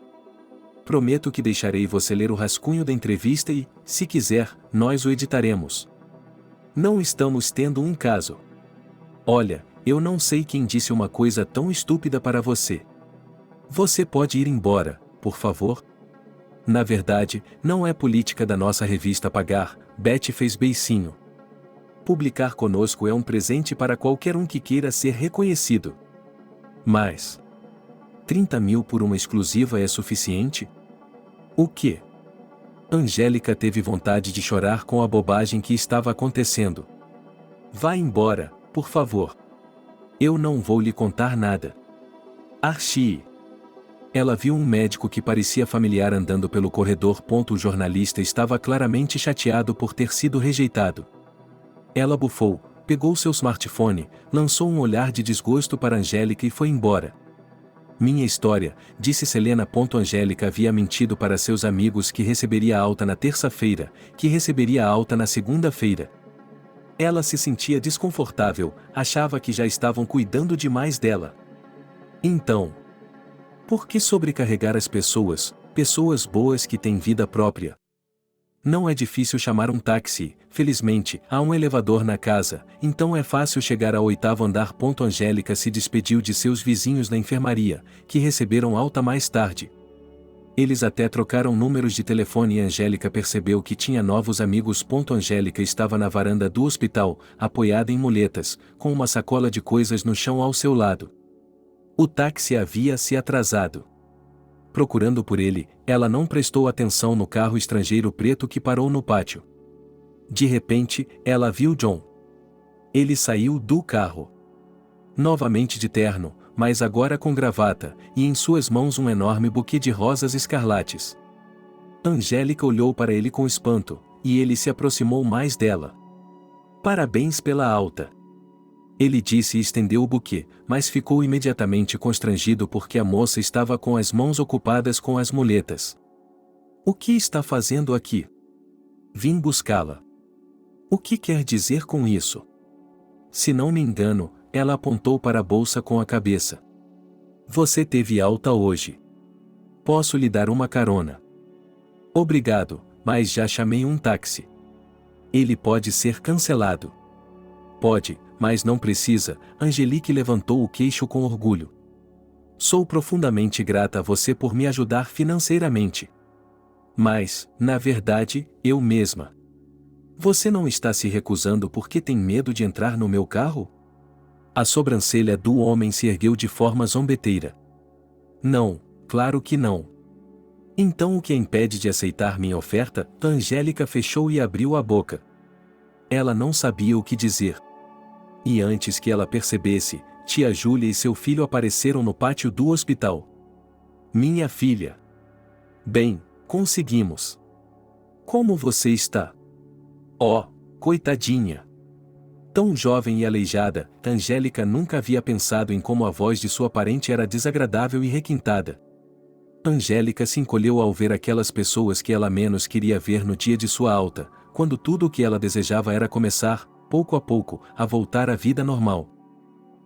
Prometo que deixarei você ler o rascunho da entrevista e, se quiser, nós o editaremos. Não estamos tendo um caso. Olha, eu não sei quem disse uma coisa tão estúpida para você. Você pode ir embora, por favor? Na verdade, não é política da nossa revista pagar, Betty fez beicinho. Publicar conosco é um presente para qualquer um que queira ser reconhecido. Mas 30 mil por uma exclusiva é suficiente? O quê? Angélica teve vontade de chorar com a bobagem que estava acontecendo. Vá embora, por favor. Eu não vou lhe contar nada. Archie. Ela viu um médico que parecia familiar andando pelo corredor. O jornalista estava claramente chateado por ter sido rejeitado. Ela bufou, pegou seu smartphone, lançou um olhar de desgosto para Angélica e foi embora. Minha história, disse Selena. Angélica havia mentido para seus amigos que receberia alta na terça-feira, que receberia alta na segunda-feira. Ela se sentia desconfortável, achava que já estavam cuidando demais dela. Então, por que sobrecarregar as pessoas boas que têm vida própria? Não é difícil chamar um táxi, felizmente, há um elevador na casa, então é fácil chegar ao 8º andar. Angélica se despediu de seus vizinhos na enfermaria, que receberam alta mais tarde. Eles até trocaram números de telefone e Angélica percebeu que tinha novos amigos. Angélica estava na varanda do hospital, apoiada em muletas, com uma sacola de coisas no chão ao seu lado. O táxi havia se atrasado. Procurando por ele, ela não prestou atenção no carro estrangeiro preto que parou no pátio. De repente, ela viu John. Ele saiu do carro. Novamente de terno, mas agora com gravata, e em suas mãos um enorme buquê de rosas escarlates. Angélica olhou para ele com espanto, e ele se aproximou mais dela. Parabéns pela alta. Ele disse e estendeu o buquê, mas ficou imediatamente constrangido porque a moça estava com as mãos ocupadas com as muletas. O que está fazendo aqui? Vim buscá-la. O que quer dizer com isso? Se não me engano, ela apontou para a bolsa com a cabeça. Você teve alta hoje. Posso lhe dar uma carona? Obrigado, mas já chamei um táxi. Ele pode ser cancelado. Pode, mas não precisa. Angelique levantou o queixo com orgulho. Sou profundamente grata a você por me ajudar financeiramente. Mas, na verdade, eu mesma. Você não está se recusando porque tem medo de entrar no meu carro? A sobrancelha do homem se ergueu de forma zombeteira. Não, claro que não. Então o que a impede de aceitar minha oferta? Angélica fechou e abriu a boca. Ela não sabia o que dizer. E antes que ela percebesse, tia Júlia e seu filho apareceram no pátio do hospital. Minha filha. Bem, conseguimos. Como você está? Oh, coitadinha. Tão jovem e aleijada, Angélica nunca havia pensado em como a voz de sua parente era desagradável e requintada. Angélica se encolheu ao ver aquelas pessoas que ela menos queria ver no dia de sua alta, quando tudo o que ela desejava era começar. pouco a pouco, a voltar à vida normal.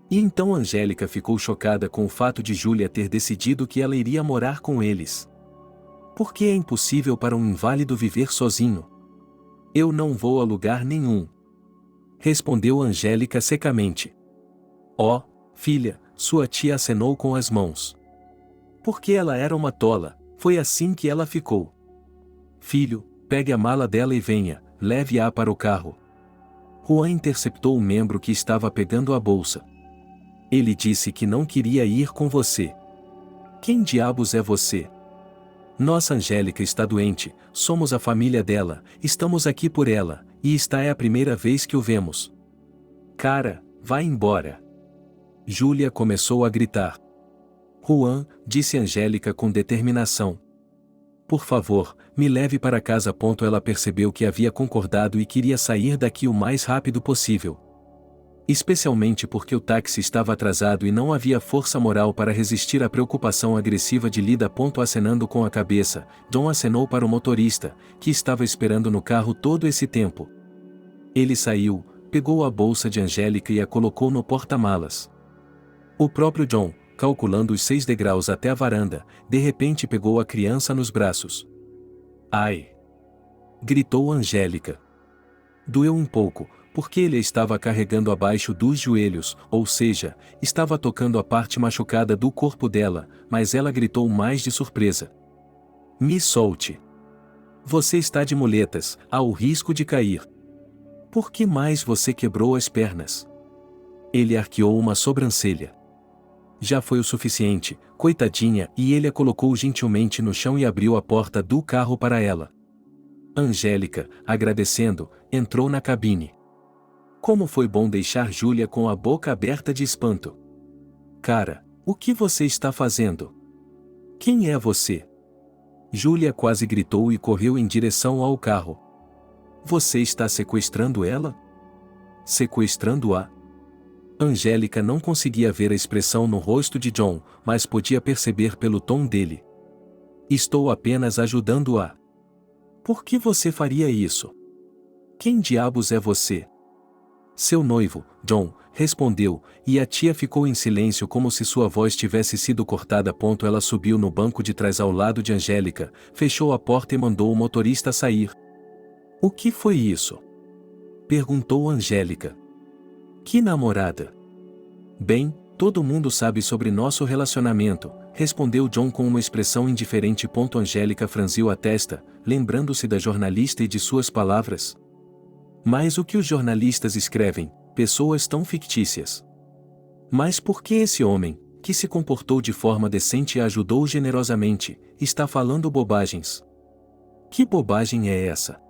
E então Angélica ficou chocada com o fato de Júlia ter decidido que ela iria morar com eles. Porque é impossível para um inválido viver sozinho. Eu não vou a lugar nenhum. Respondeu Angélica secamente. Ó, filha, sua tia acenou com as mãos. Porque ela era uma tola, foi assim que ela ficou. Filho, pegue a mala dela e venha, leve-a para o carro. Juan interceptou o membro que estava pegando a bolsa. Ele disse que não queria ir com você. Quem diabos é você? Nossa Angélica está doente, somos a família dela, estamos aqui por ela, e esta é a primeira vez que o vemos. Cara, vai embora. Júlia começou a gritar. Juan, disse Angélica com determinação. Por favor, me leve para casa. Ela percebeu que havia concordado e queria sair daqui o mais rápido possível. Especialmente porque o táxi estava atrasado e não havia força moral para resistir à preocupação agressiva de Lida. Acenando com a cabeça, John acenou para o motorista, que estava esperando no carro todo esse tempo. Ele saiu, pegou a bolsa de Angélica e a colocou no porta-malas. O próprio John, calculando os 6 degraus até a varanda, de repente pegou a criança nos braços. Ai! Gritou Angélica. Doeu um pouco, porque ele a estava carregando abaixo dos joelhos, ou seja, estava tocando a parte machucada do corpo dela, mas ela gritou mais de surpresa. Me solte! Você está de muletas, há o risco de cair. Por que mais você quebrou as pernas? Ele arqueou uma sobrancelha. Já foi o suficiente, coitadinha, e ele a colocou gentilmente no chão e abriu a porta do carro para ela. Angélica, agradecendo, entrou na cabine. Como foi bom deixar Júlia com a boca aberta de espanto. Cara, o que você está fazendo? Quem é você? Júlia quase gritou e correu em direção ao carro. Você está sequestrando ela? Sequestrando-a? Angélica não conseguia ver a expressão no rosto de John, mas podia perceber pelo tom dele. Estou apenas ajudando-a. Por que você faria isso? Quem diabos é você? Seu noivo, John, respondeu, e a tia ficou em silêncio como se sua voz tivesse sido cortada. Ela subiu no banco de trás ao lado de Angélica, fechou a porta e mandou o motorista sair. O que foi isso? Perguntou Angélica. Que namorada? Bem, todo mundo sabe sobre nosso relacionamento, respondeu John com uma expressão indiferente. Angélica franziu a testa, lembrando-se da jornalista e de suas palavras. Mas o que os jornalistas escrevem? Pessoas tão fictícias. Mas por que esse homem, que se comportou de forma decente e a ajudou generosamente, está falando bobagens? Que bobagem é essa?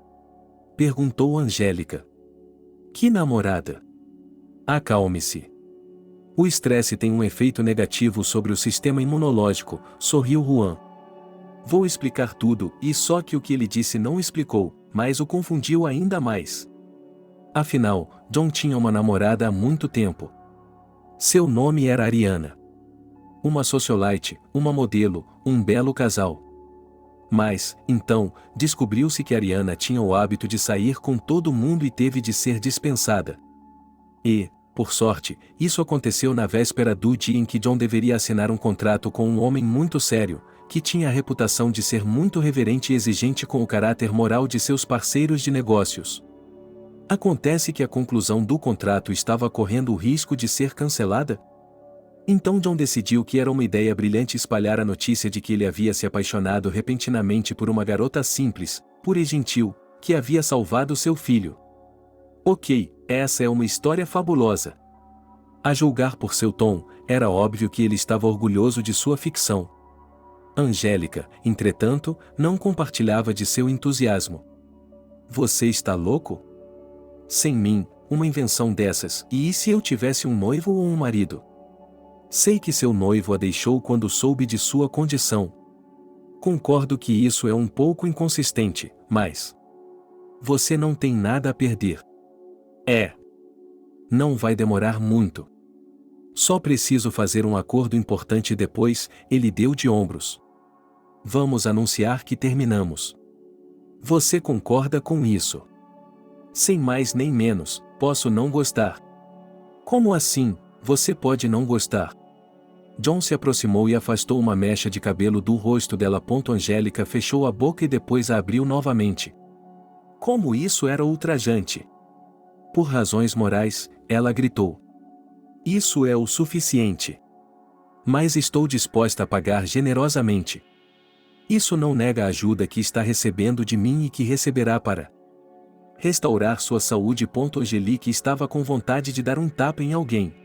Perguntou Angélica. Que namorada? Acalme-se. O estresse tem um efeito negativo sobre o sistema imunológico, sorriu Juan. Vou explicar tudo, e só que o que ele disse não explicou, mas o confundiu ainda mais. Afinal, John tinha uma namorada há muito tempo. Seu nome era Ariana. Uma socialite, uma modelo, um belo casal. Mas, então, descobriu-se que Ariana tinha o hábito de sair com todo mundo e teve de ser dispensada. E, por sorte, isso aconteceu na véspera do dia em que John deveria assinar um contrato com um homem muito sério, que tinha a reputação de ser muito reverente e exigente com o caráter moral de seus parceiros de negócios. Acontece que a conclusão do contrato estava correndo o risco de ser cancelada. Então John decidiu que era uma ideia brilhante espalhar a notícia de que ele havia se apaixonado repentinamente por uma garota simples, pura e gentil, que havia salvado seu filho. Ok, essa é uma história fabulosa. A julgar por seu tom, era óbvio que ele estava orgulhoso de sua ficção. Angélica, entretanto, não compartilhava de seu entusiasmo. Você está louco? Sem mim, uma invenção dessas, e se eu tivesse um noivo ou um marido? Sei que seu noivo a deixou quando soube de sua condição. Concordo que isso é um pouco inconsistente, mas... Você não tem nada a perder. Não vai demorar muito. Só preciso fazer um acordo importante e depois, ele deu de ombros. Vamos anunciar que terminamos. Você concorda com isso? Sem mais nem menos, posso não gostar. Como assim, você pode não gostar? John se aproximou e afastou uma mecha de cabelo do rosto dela. Angélica fechou a boca e depois a abriu novamente. Como isso era ultrajante! Por razões morais, ela gritou. Isso é o suficiente. Mas estou disposta a pagar generosamente. Isso não nega a ajuda que está recebendo de mim e que receberá para restaurar sua saúde. Angelique estava com vontade de dar um tapa em alguém.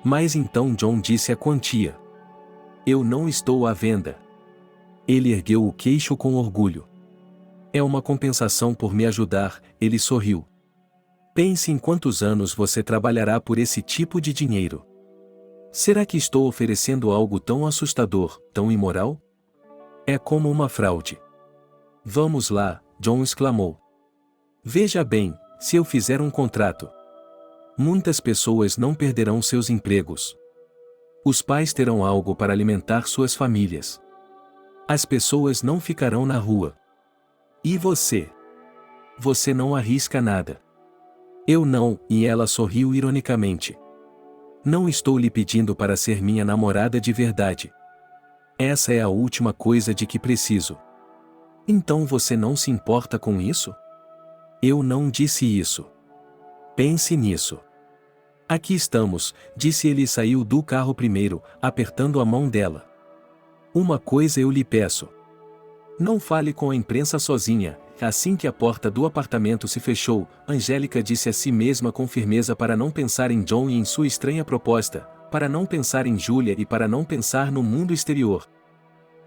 Mas então John disse a quantia. Eu não estou à venda. Ele ergueu o queixo com orgulho. É uma compensação por me ajudar, ele sorriu. Pense em quantos anos você trabalhará por esse tipo de dinheiro. Será que estou oferecendo algo tão assustador, tão imoral? É como uma fraude. Vamos lá, John exclamou. Veja bem, se eu fizer um contrato, muitas pessoas não perderão seus empregos. Os pais terão algo para alimentar suas famílias. As pessoas não ficarão na rua. E você? Você não arrisca nada. Eu não, e ela sorriu ironicamente. Não estou lhe pedindo para ser minha namorada de verdade. Essa é a última coisa de que preciso. Então você não se importa com isso? Eu não disse isso. Pense nisso. Aqui estamos, disse ele e saiu do carro primeiro, apertando a mão dela. Uma coisa eu lhe peço. Não fale com a imprensa sozinha. Assim que a porta do apartamento se fechou, Angélica disse a si mesma com firmeza para não pensar em John e em sua estranha proposta, para não pensar em Julia e para não pensar no mundo exterior.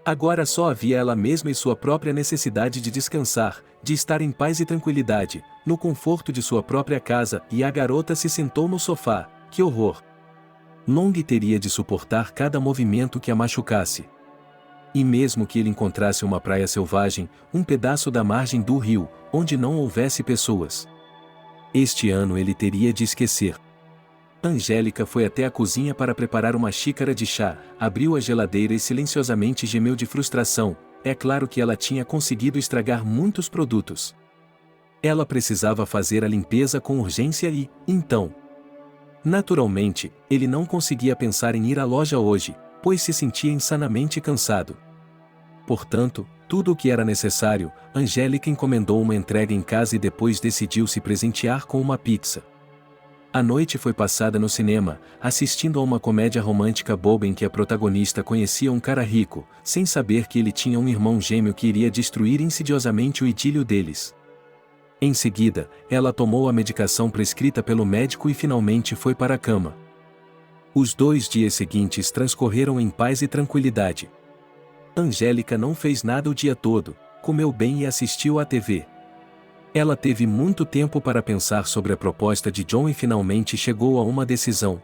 Agora só havia ela mesma e sua própria necessidade de descansar, de estar em paz e tranquilidade, no conforto de sua própria casa, e a garota se sentou no sofá. Que horror! Long teria de suportar cada movimento que a machucasse. E mesmo que ele encontrasse uma praia selvagem, um pedaço da margem do rio, onde não houvesse pessoas, este ano ele teria de esquecer. Angélica foi até a cozinha para preparar uma xícara de chá, abriu a geladeira e silenciosamente gemeu de frustração. É claro que ela tinha conseguido estragar muitos produtos. Ela precisava fazer a limpeza com urgência e, então, naturalmente, ele não conseguia pensar em ir à loja hoje, pois se sentia insanamente cansado. Portanto, tudo o que era necessário, Angélica encomendou uma entrega em casa e depois decidiu se presentear com uma pizza. A noite foi passada no cinema, assistindo a uma comédia romântica boba em que a protagonista conhecia um cara rico, sem saber que ele tinha um irmão gêmeo que iria destruir insidiosamente o idílio deles. Em seguida, ela tomou a medicação prescrita pelo médico e finalmente foi para a cama. Os 2 dias seguintes transcorreram em paz e tranquilidade. Angélica não fez nada o dia todo, comeu bem e assistiu à TV. Ela teve muito tempo para pensar sobre a proposta de John e finalmente chegou a uma decisão.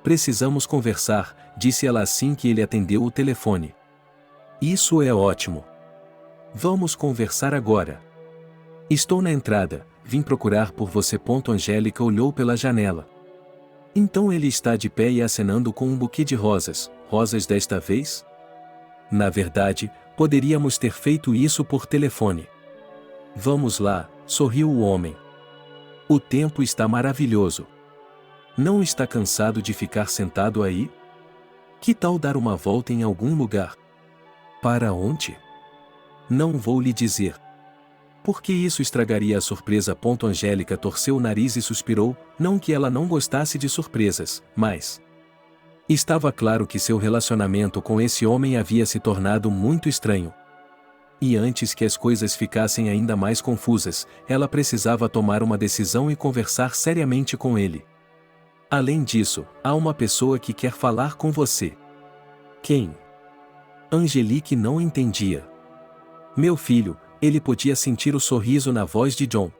Precisamos conversar, disse ela assim que ele atendeu o telefone. Isso é ótimo. Vamos conversar agora. Estou na entrada, vim procurar por você. Angélica olhou pela janela. Então ele está de pé e acenando com um buquê de rosas. Rosas desta vez? Na verdade, poderíamos ter feito isso por telefone. Vamos lá, sorriu o homem. O tempo está maravilhoso. Não está cansado de ficar sentado aí? Que tal dar uma volta em algum lugar? Para onde? Não vou lhe dizer. Porque isso estragaria a surpresa. Angélica torceu o nariz e suspirou, não que ela não gostasse de surpresas, mas estava claro que seu relacionamento com esse homem havia se tornado muito estranho. E antes que as coisas ficassem ainda mais confusas, ela precisava tomar uma decisão e conversar seriamente com ele. Além disso, há uma pessoa que quer falar com você. Quem? Angelique não entendia. Meu filho, ele podia sentir o sorriso na voz de John.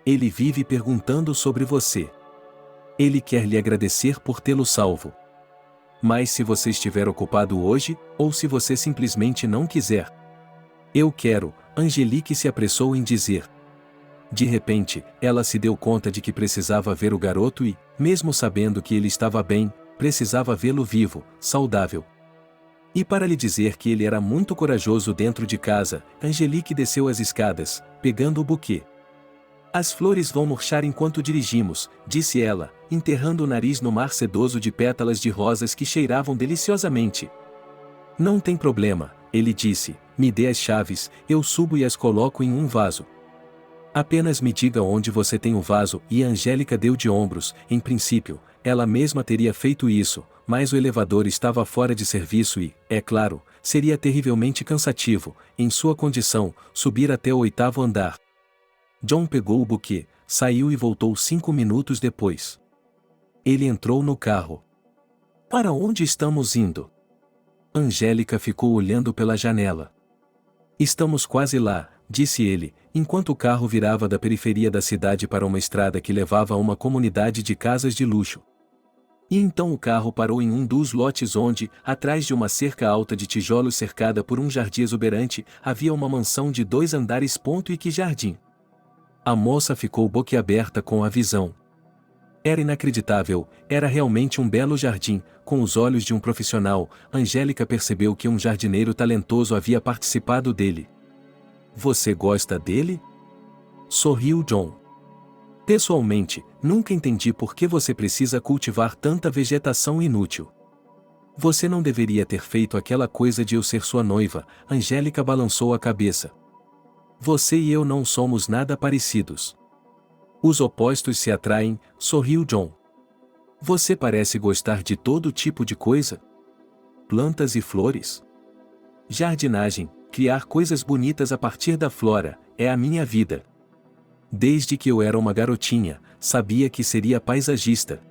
Ele vive perguntando sobre você. Ele quer lhe agradecer por tê-lo salvo. Mas se você estiver ocupado hoje, ou se você simplesmente não quiser. Eu quero, Angelique se apressou em dizer. De repente, ela se deu conta de que precisava ver o garoto e, mesmo sabendo que ele estava bem, precisava vê-lo vivo, saudável. E para lhe dizer que ele era muito corajoso dentro de casa, Angelique desceu as escadas, pegando o buquê. As flores vão murchar enquanto dirigimos, disse ela, enterrando o nariz no mar sedoso de pétalas de rosas que cheiravam deliciosamente. Não tem problema, ele disse, me dê as chaves, eu subo e as coloco em um vaso. Apenas me diga onde você tem o vaso, e Angélica deu de ombros. Em princípio, ela mesma teria feito isso, mas o elevador estava fora de serviço e, é claro, seria terrivelmente cansativo, em sua condição, subir até o 8º andar. John pegou o buquê, saiu e voltou 5 minutos depois. Ele entrou no carro. Para onde estamos indo? Angélica ficou olhando pela janela. Estamos quase lá, disse ele, enquanto o carro virava da periferia da cidade para uma estrada que levava a uma comunidade de casas de luxo. E então o carro parou em um dos lotes onde, atrás de uma cerca alta de tijolos cercada por um jardim exuberante, havia uma mansão de 2 andares. E que jardim! A moça ficou boquiaberta com a visão. Era inacreditável, era realmente um belo jardim. Com os olhos de um profissional, Angélica percebeu que um jardineiro talentoso havia participado dele. Você gosta dele? Sorriu John. Pessoalmente, nunca entendi por que você precisa cultivar tanta vegetação inútil. Você não deveria ter feito aquela coisa de eu ser sua noiva. Angélica balançou a cabeça. Você e eu não somos nada parecidos. Os opostos se atraem, sorriu John. Você parece gostar de todo tipo de coisa. Plantas e flores. Jardinagem, criar coisas bonitas a partir da flora, é a minha vida. Desde que eu era uma garotinha, sabia que seria paisagista.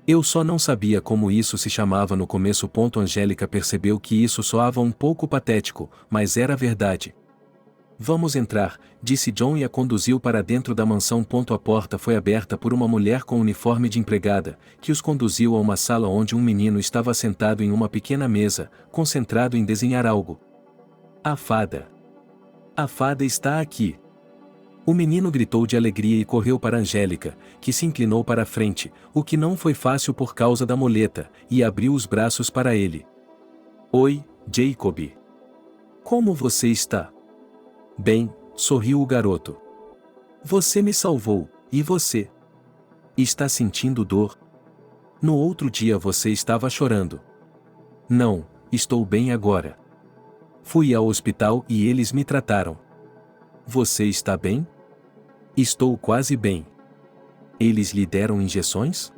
Eu só não sabia como isso se chamava no começo. Angélica percebeu que isso soava um pouco patético, mas era verdade. Vamos entrar, disse John e a conduziu para dentro da mansão. A porta foi aberta por uma mulher com uniforme de empregada, que os conduziu a uma sala onde um menino estava sentado em uma pequena mesa, concentrado em desenhar algo. A fada. A fada está aqui. O menino gritou de alegria e correu para Angélica, que se inclinou para a frente, o que não foi fácil por causa da muleta, e abriu os braços para ele. Oi, Jacob. Como você está? Bem, sorriu o garoto. Você me salvou, e você? Está sentindo dor? No outro dia você estava chorando. Não, estou bem agora. Fui ao hospital e eles me trataram. Você está bem? Estou quase bem. Eles lhe deram injeções?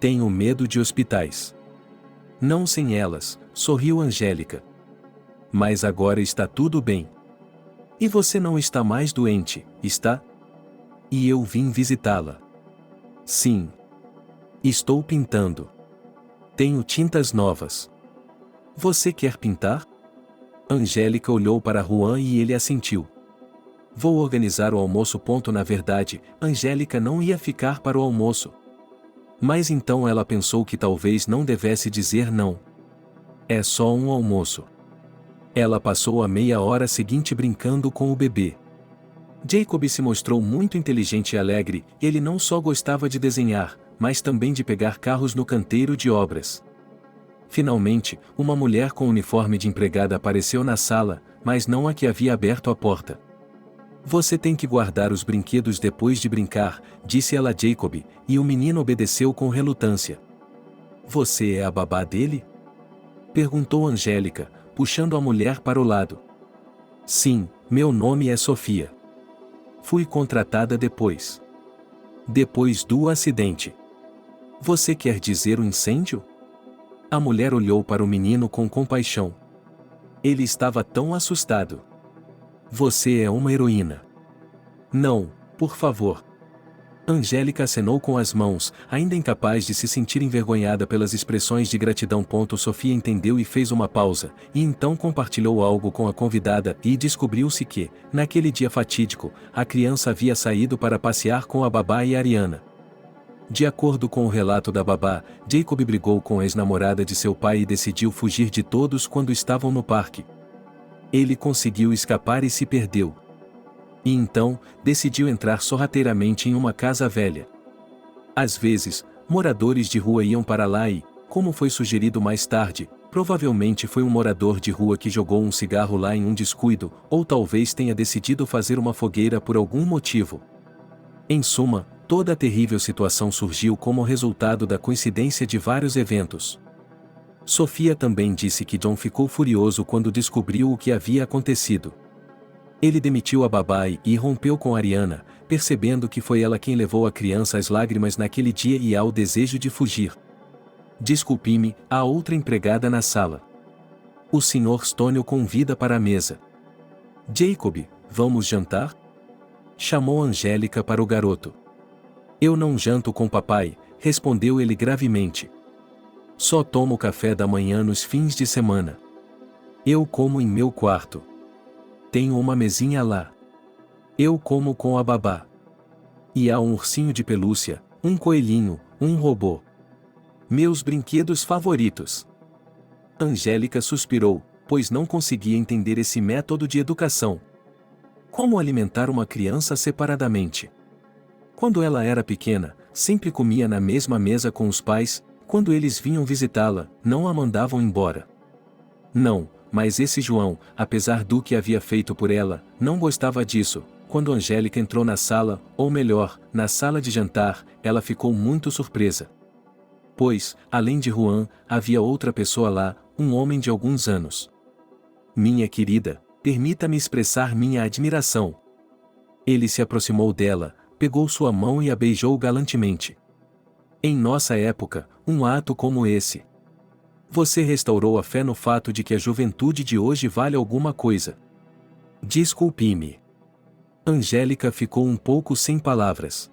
Tenho medo de hospitais. Não sem elas, sorriu Angélica. Mas agora está tudo bem. E você não está mais doente, está? E eu vim visitá-la. Sim. Estou pintando. Tenho tintas novas. Você quer pintar? Angélica olhou para Juan e ele assentiu. Vou organizar o almoço. Na verdade, Angélica não ia ficar para o almoço. Mas então ela pensou que talvez não devesse dizer não. É só um almoço. Ela passou a meia hora seguinte brincando com o bebê. Jacob se mostrou muito inteligente e alegre. Ele não só gostava de desenhar, mas também de pegar carros no canteiro de obras. Finalmente, uma mulher com uniforme de empregada apareceu na sala, mas não a que havia aberto a porta. Você tem que guardar os brinquedos depois de brincar, disse ela a Jacob, e o menino obedeceu com relutância. Você é a babá dele? Perguntou Angélica, puxando a mulher para o lado. Sim, meu nome é Sofia. Fui contratada depois. Depois do acidente. Você quer dizer o incêndio? A mulher olhou para o menino com compaixão. Ele estava tão assustado. Você é uma heroína. Não, por favor. Angélica acenou com as mãos, ainda incapaz de se sentir envergonhada pelas expressões de gratidão. Sofia entendeu e fez uma pausa, e então compartilhou algo com a convidada, e descobriu-se que, naquele dia fatídico, a criança havia saído para passear com a babá e Ariana. De acordo com o relato da babá, Jacob brigou com a ex-namorada de seu pai e decidiu fugir de todos quando estavam no parque. Ele conseguiu escapar e se perdeu. E então, decidiu entrar sorrateiramente em uma casa velha. Às vezes, moradores de rua iam para lá e, como foi sugerido mais tarde, provavelmente foi um morador de rua que jogou um cigarro lá em um descuido, ou talvez tenha decidido fazer uma fogueira por algum motivo. Em suma, toda a terrível situação surgiu como resultado da coincidência de vários eventos. Sofia também disse que John ficou furioso quando descobriu o que havia acontecido. Ele demitiu a babá e rompeu com Ariana, percebendo que foi ela quem levou a criança às lágrimas naquele dia e ao desejo de fugir. Desculpe-me, há outra empregada na sala. O Sr. Stone o convida para a mesa. Jacob, vamos jantar? Chamou Angélica para o garoto. Eu não janto com papai, respondeu ele gravemente. Só tomo café da manhã nos fins de semana. Eu como em meu quarto. Tenho uma mesinha lá. Eu como com a babá. E há um ursinho de pelúcia, um coelhinho, um robô. Meus brinquedos favoritos. Angélica suspirou, pois não conseguia entender esse método de educação. Como alimentar uma criança separadamente? Quando ela era pequena, sempre comia na mesma mesa com os pais. Quando eles vinham visitá-la, não a mandavam embora. Não, mas esse João, apesar do que havia feito por ela, não gostava disso. Quando Angélica entrou na sala, ou melhor, na sala de jantar, ela ficou muito surpresa. Pois, além de Juan, havia outra pessoa lá, um homem de alguns anos. Minha querida, permita-me expressar minha admiração. Ele se aproximou dela, pegou sua mão e a beijou galantemente. Em nossa época, um ato como esse. Você restaurou a fé no fato de que a juventude de hoje vale alguma coisa. Desculpe-me. Angélica ficou um pouco sem palavras.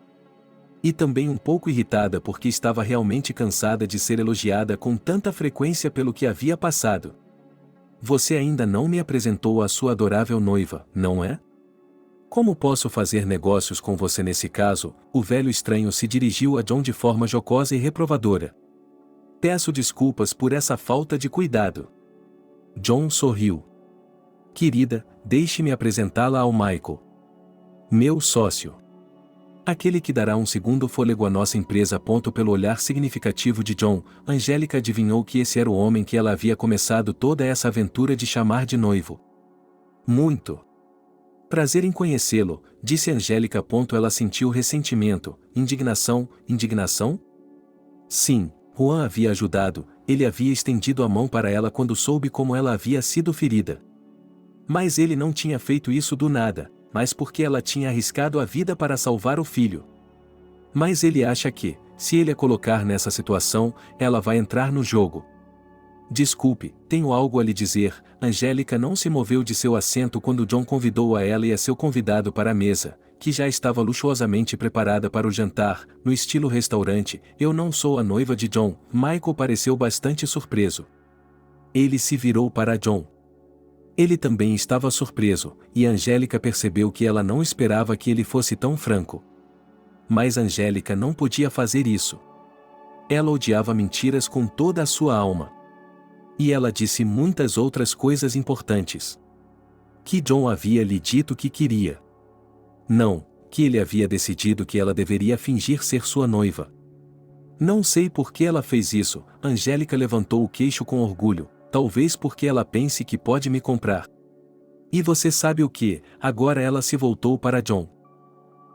E também um pouco irritada porque estava realmente cansada de ser elogiada com tanta frequência pelo que havia passado. Você ainda não me apresentou a sua adorável noiva, não é? Como posso fazer negócios com você nesse caso? O velho estranho se dirigiu a John de forma jocosa e reprovadora. Peço desculpas por essa falta de cuidado. John sorriu. Querida, deixe-me apresentá-la ao Michael. Meu sócio. Aquele que dará um segundo fôlego à nossa empresa. Pelo olhar significativo de John, Angélica adivinhou que esse era o homem que ela havia começado toda essa aventura de chamar de noivo. Muito. Prazer em conhecê-lo, disse Angélica. Ela sentiu ressentimento, indignação. Sim, Juan havia ajudado, ele havia estendido a mão para ela quando soube como ela havia sido ferida. Mas ele não tinha feito isso do nada, mas porque ela tinha arriscado a vida para salvar o filho. Mas ele acha que, se ele a colocar nessa situação, ela vai entrar no jogo. Desculpe, tenho algo a lhe dizer. Angélica não se moveu de seu assento quando John convidou a ela e a seu convidado para a mesa, que já estava luxuosamente preparada para o jantar, no estilo restaurante. Eu não sou a noiva de John. Michael pareceu bastante surpreso. Ele se virou para John. Ele também estava surpreso, e Angélica percebeu que ela não esperava que ele fosse tão franco. Mas Angélica não podia fazer isso. Ela odiava mentiras com toda a sua alma. E ela disse muitas outras coisas importantes. Que John havia lhe dito que queria. Não, que ele havia decidido que ela deveria fingir ser sua noiva. Não sei por que ela fez isso. Angélica levantou o queixo com orgulho. Talvez porque ela pense que pode me comprar. E você sabe o que? Agora ela se voltou para John.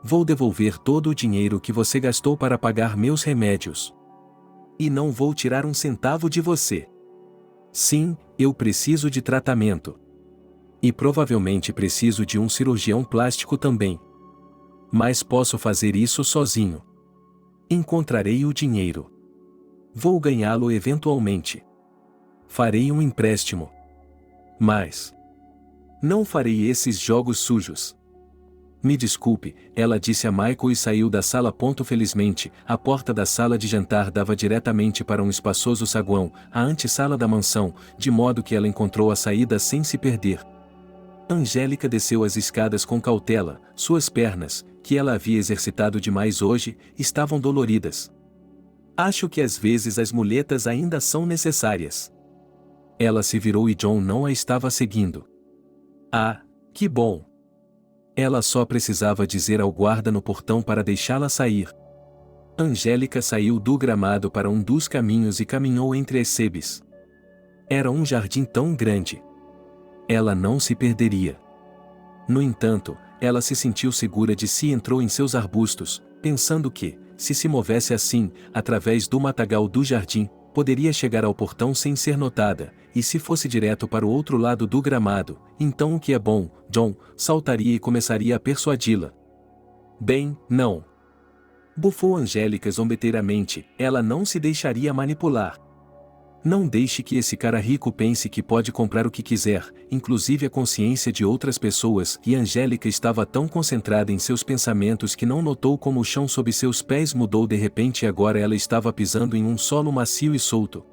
Vou devolver todo o dinheiro que você gastou para pagar meus remédios. E não vou tirar um centavo de você. Sim, eu preciso de tratamento. E provavelmente preciso de um cirurgião plástico também. Mas posso fazer isso sozinho. Encontrarei o dinheiro. Vou ganhá-lo eventualmente. Farei um empréstimo. Mas não farei esses jogos sujos. Me desculpe, ela disse a Michael e saiu da sala. Felizmente, a porta da sala de jantar dava diretamente para um espaçoso saguão, a antessala da mansão, de modo que ela encontrou a saída sem se perder. Angélica desceu as escadas com cautela. Suas pernas, que ela havia exercitado demais hoje, estavam doloridas. Acho que às vezes as muletas ainda são necessárias. Ela se virou e John não a estava seguindo. Ah, que bom! Ela só precisava dizer ao guarda no portão para deixá-la sair. Angélica saiu do gramado para um dos caminhos e caminhou entre as sebes. Era um jardim tão grande. Ela não se perderia. No entanto, ela se sentiu segura de si e entrou em seus arbustos, pensando que, se movesse assim, através do matagal do jardim, poderia chegar ao portão sem ser notada, e se fosse direto para o outro lado do gramado, então o que é bom, John, saltaria e começaria a persuadi-la. Bem, não. Bufou Angélica zombeteiramente, ela não se deixaria manipular. Não deixe que esse cara rico pense que pode comprar o que quiser, inclusive a consciência de outras pessoas, e Angélica estava tão concentrada em seus pensamentos que não notou como o chão sob seus pés mudou de repente e agora ela estava pisando em um solo macio e solto.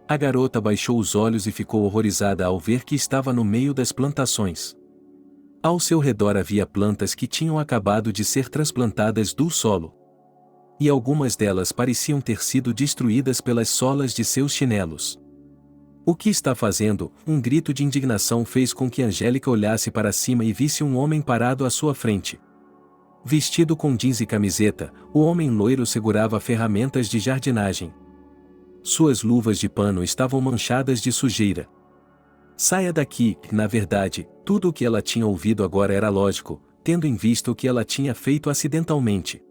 A garota baixou os olhos e ficou horrorizada ao ver que estava no meio das plantações. Ao seu redor havia plantas que tinham acabado de ser transplantadas do solo. E algumas delas pareciam ter sido destruídas pelas solas de seus chinelos. O que está fazendo? Um grito de indignação fez com que Angélica olhasse para cima e visse um homem parado à sua frente. Vestido com jeans e camiseta, o homem loiro segurava ferramentas de jardinagem. Suas luvas de pano estavam manchadas de sujeira. Saia daqui, na verdade, tudo o que ela tinha ouvido agora era lógico, tendo em vista o que ela tinha feito acidentalmente.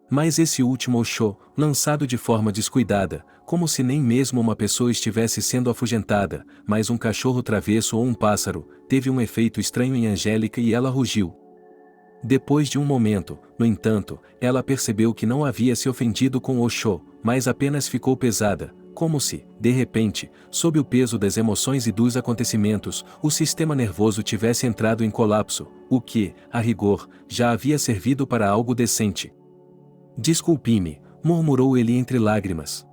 Mas esse último Oxô, lançado de forma descuidada, como se nem mesmo uma pessoa estivesse sendo afugentada, mas um cachorro travesso ou um pássaro, teve um efeito estranho em Angélica e ela rugiu. Depois de um momento, no entanto, ela percebeu que não havia se ofendido com Oxô, mas apenas ficou pesada, como se, de repente, sob o peso das emoções e dos acontecimentos, o sistema nervoso tivesse entrado em colapso, o que, a rigor, já havia servido para algo decente. Desculpe-me, murmurou ele entre lágrimas.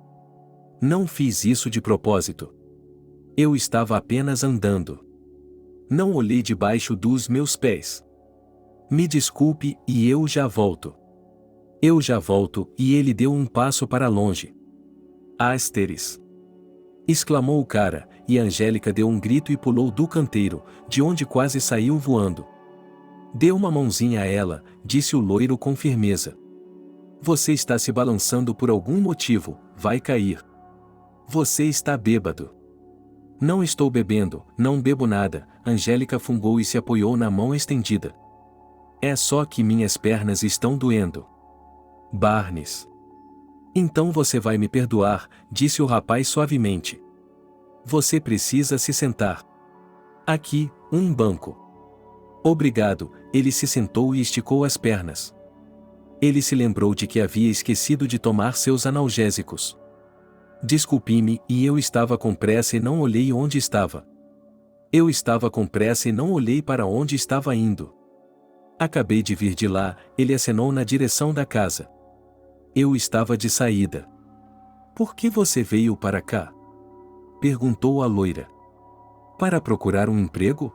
Não fiz isso de propósito. Eu estava apenas andando. Não olhei debaixo dos meus pés. Me desculpe e eu já volto. Eu já volto, e ele deu um passo para longe. Asteris! Exclamou o cara, e Angélica deu um grito e pulou do canteiro, de onde quase saiu voando. Dê uma mãozinha a ela, disse o loiro com firmeza. Você está se balançando por algum motivo, vai cair. Você está bêbado. Não estou bebendo, não bebo nada, Angélica fungou e se apoiou na mão estendida. É só que minhas pernas estão doendo. Barnes. Então você vai me perdoar, disse o rapaz suavemente. Você precisa se sentar. Aqui, um banco. Obrigado, ele se sentou e esticou as pernas. Ele se lembrou de que havia esquecido de tomar seus analgésicos. Desculpe-me, e eu estava com pressa e não olhei onde estava. Eu estava com pressa e não olhei para onde estava indo. Acabei de vir de lá, ele acenou na direção da casa. Eu estava de saída. Por que você veio para cá? Perguntou a loira. Para procurar um emprego?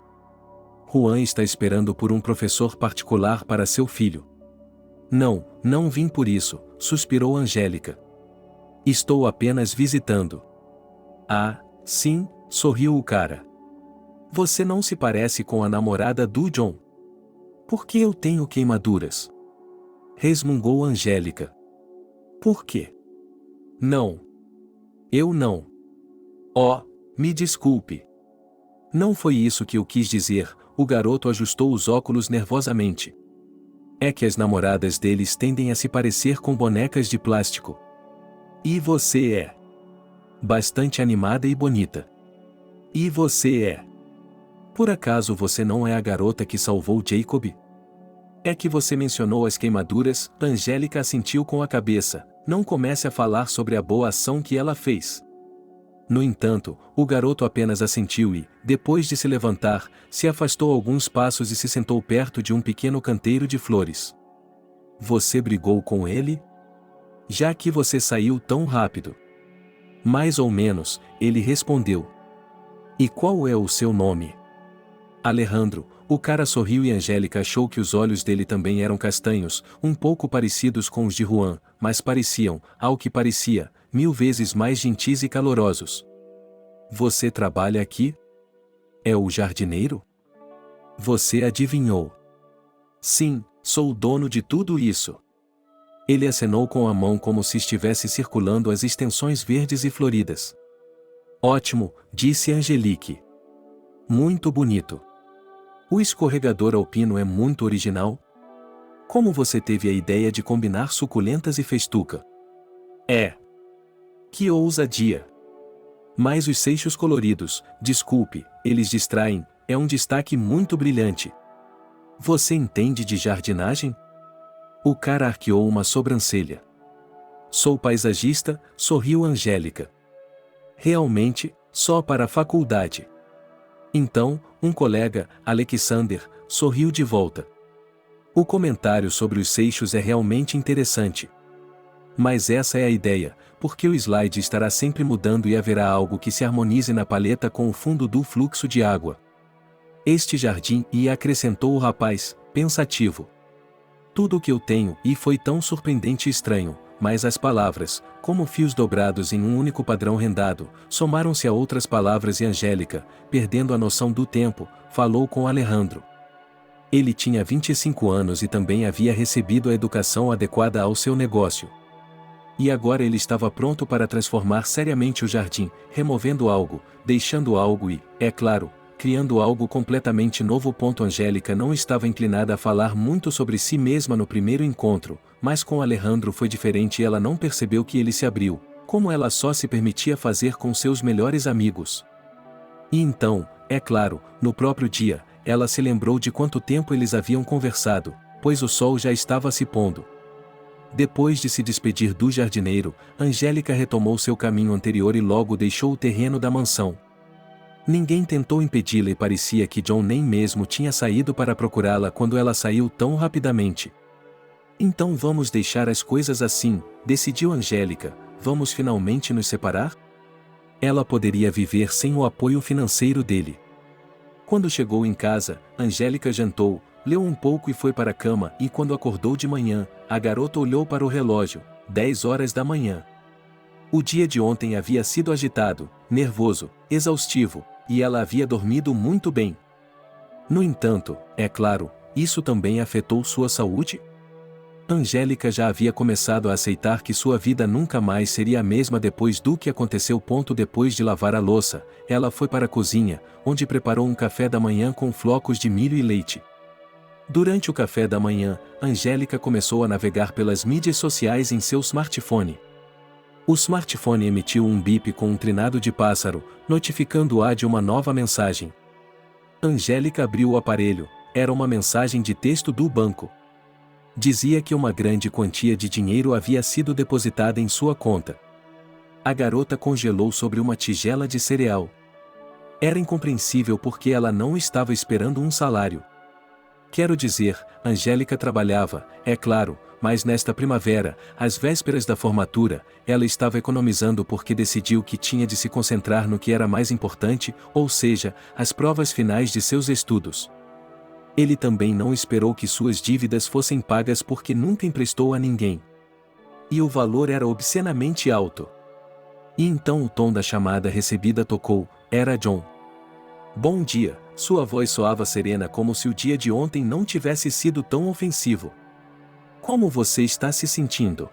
Juan está esperando por um professor particular para seu filho. Não, não vim por isso, suspirou Angélica. Estou apenas visitando. Ah, sim, sorriu o cara. Você não se parece com a namorada do John. Por que eu tenho queimaduras? Resmungou Angélica. Por quê? Não. Eu não. Oh, me desculpe. Não foi isso que eu quis dizer, o garoto ajustou os óculos nervosamente. É que as namoradas deles tendem a se parecer com bonecas de plástico. E você é bastante animada e bonita. E você é. Por acaso você não é a garota que salvou Jacob? É que você mencionou as queimaduras, Angélica assentiu com a cabeça, não comece a falar sobre a boa ação que ela fez. No entanto, o garoto apenas assentiu e, depois de se levantar, se afastou alguns passos e se sentou perto de um pequeno canteiro de flores. Você brigou com ele? Já que você saiu tão rápido. Mais ou menos, ele respondeu. E qual é o seu nome? Alejandro, o cara sorriu e Angélica achou que os olhos dele também eram castanhos, um pouco parecidos com os de Juan, mas pareciam, ao que parecia, 1000 vezes mais gentis e calorosos. Você trabalha aqui? É o jardineiro? Você adivinhou. Sim, sou o dono de tudo isso. Ele acenou com a mão como se estivesse circulando as extensões verdes e floridas. Ótimo, disse Angelique. Muito bonito. O escorregador alpino é muito original. Como você teve a ideia de combinar suculentas e festuca? É. Que ousadia! Mas os seixos coloridos, desculpe, eles distraem, é um destaque muito brilhante. Você entende de jardinagem? O cara arqueou uma sobrancelha. Sou paisagista, sorriu Angélica. Realmente, só para a faculdade. Então, um colega, Alexander, sorriu de volta. O comentário sobre os seixos é realmente interessante. Mas essa é a ideia, porque o slide estará sempre mudando e haverá algo que se harmonize na paleta com o fundo do fluxo de água. Este jardim, e acrescentou o rapaz, pensativo. Tudo o que eu tenho, e foi tão surpreendente e estranho, mas as palavras, como fios dobrados em um único padrão rendado, somaram-se a outras palavras e Angélica, perdendo a noção do tempo, falou com Alejandro. Ele tinha 25 anos e também havia recebido a educação adequada ao seu negócio. E agora ele estava pronto para transformar seriamente o jardim, removendo algo, deixando algo e, é claro, criando algo completamente novo. Angélica não estava inclinada a falar muito sobre si mesma no primeiro encontro, mas com Alejandro foi diferente e ela não percebeu que ele se abriu, como ela só se permitia fazer com seus melhores amigos. E então, é claro, no próprio dia, ela se lembrou de quanto tempo eles haviam conversado, pois o sol já estava se pondo. Depois de se despedir do jardineiro, Angélica retomou seu caminho anterior e logo deixou o terreno da mansão. Ninguém tentou impedi-la e parecia que John nem mesmo tinha saído para procurá-la quando ela saiu tão rapidamente. Então vamos deixar as coisas assim, decidiu Angélica, vamos finalmente nos separar? Ela poderia viver sem o apoio financeiro dele. Quando chegou em casa, Angélica jantou, leu um pouco e foi para a cama, e quando acordou de manhã, a garota olhou para o relógio, 10 horas da manhã. O dia de ontem havia sido agitado, nervoso, exaustivo, e ela havia dormido muito bem. No entanto, é claro, isso também afetou sua saúde? Angélica já havia começado a aceitar que sua vida nunca mais seria a mesma depois do que aconteceu. Depois de lavar a louça, ela foi para a cozinha, onde preparou um café da manhã com flocos de milho e leite. Durante o café da manhã, Angélica começou a navegar pelas mídias sociais em seu smartphone. O smartphone emitiu um bip com um trinado de pássaro, notificando-a de uma nova mensagem. Angélica abriu o aparelho, era uma mensagem de texto do banco. Dizia que uma grande quantia de dinheiro havia sido depositada em sua conta. A garota congelou sobre uma tigela de cereal. Era incompreensível porque ela não estava esperando um salário. Quero dizer, Angélica trabalhava, é claro, mas nesta primavera, às vésperas da formatura, ela estava economizando porque decidiu que tinha de se concentrar no que era mais importante, ou seja, as provas finais de seus estudos. Ele também não esperou que suas dívidas fossem pagas porque nunca emprestou a ninguém. E o valor era obscenamente alto. E então o tom da chamada recebida tocou, era John. Bom dia, sua voz soava serena como se o dia de ontem não tivesse sido tão ofensivo. Como você está se sentindo?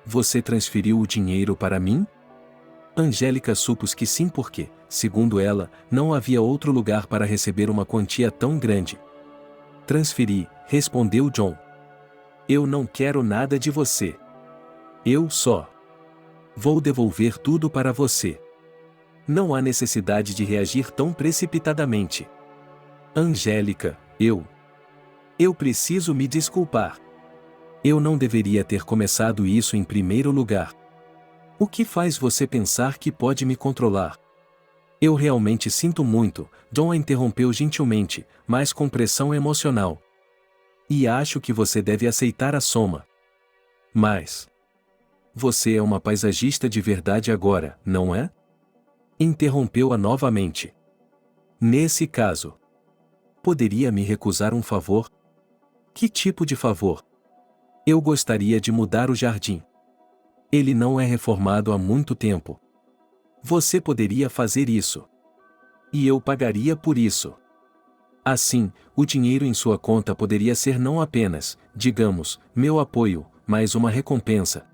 Você transferiu o dinheiro para mim? Angélica supôs que sim porque, segundo ela, não havia outro lugar para receber uma quantia tão grande. Transferi, respondeu John. Eu não quero nada de você. Eu só vou devolver tudo para você. Não há necessidade de reagir tão precipitadamente. Angélica, eu preciso me desculpar. Eu não deveria ter começado isso em primeiro lugar. O que faz você pensar que pode me controlar? Eu realmente sinto muito, John a interrompeu gentilmente, mas com pressão emocional. E acho que você deve aceitar a soma. Mas você é uma paisagista de verdade agora, não é? Interrompeu-a novamente. Nesse caso, poderia me recusar um favor? Que tipo de favor? Eu gostaria de mudar o jardim. Ele não é reformado há muito tempo. Você poderia fazer isso. E eu pagaria por isso. Assim, o dinheiro em sua conta poderia ser não apenas, digamos, meu apoio, mas uma recompensa.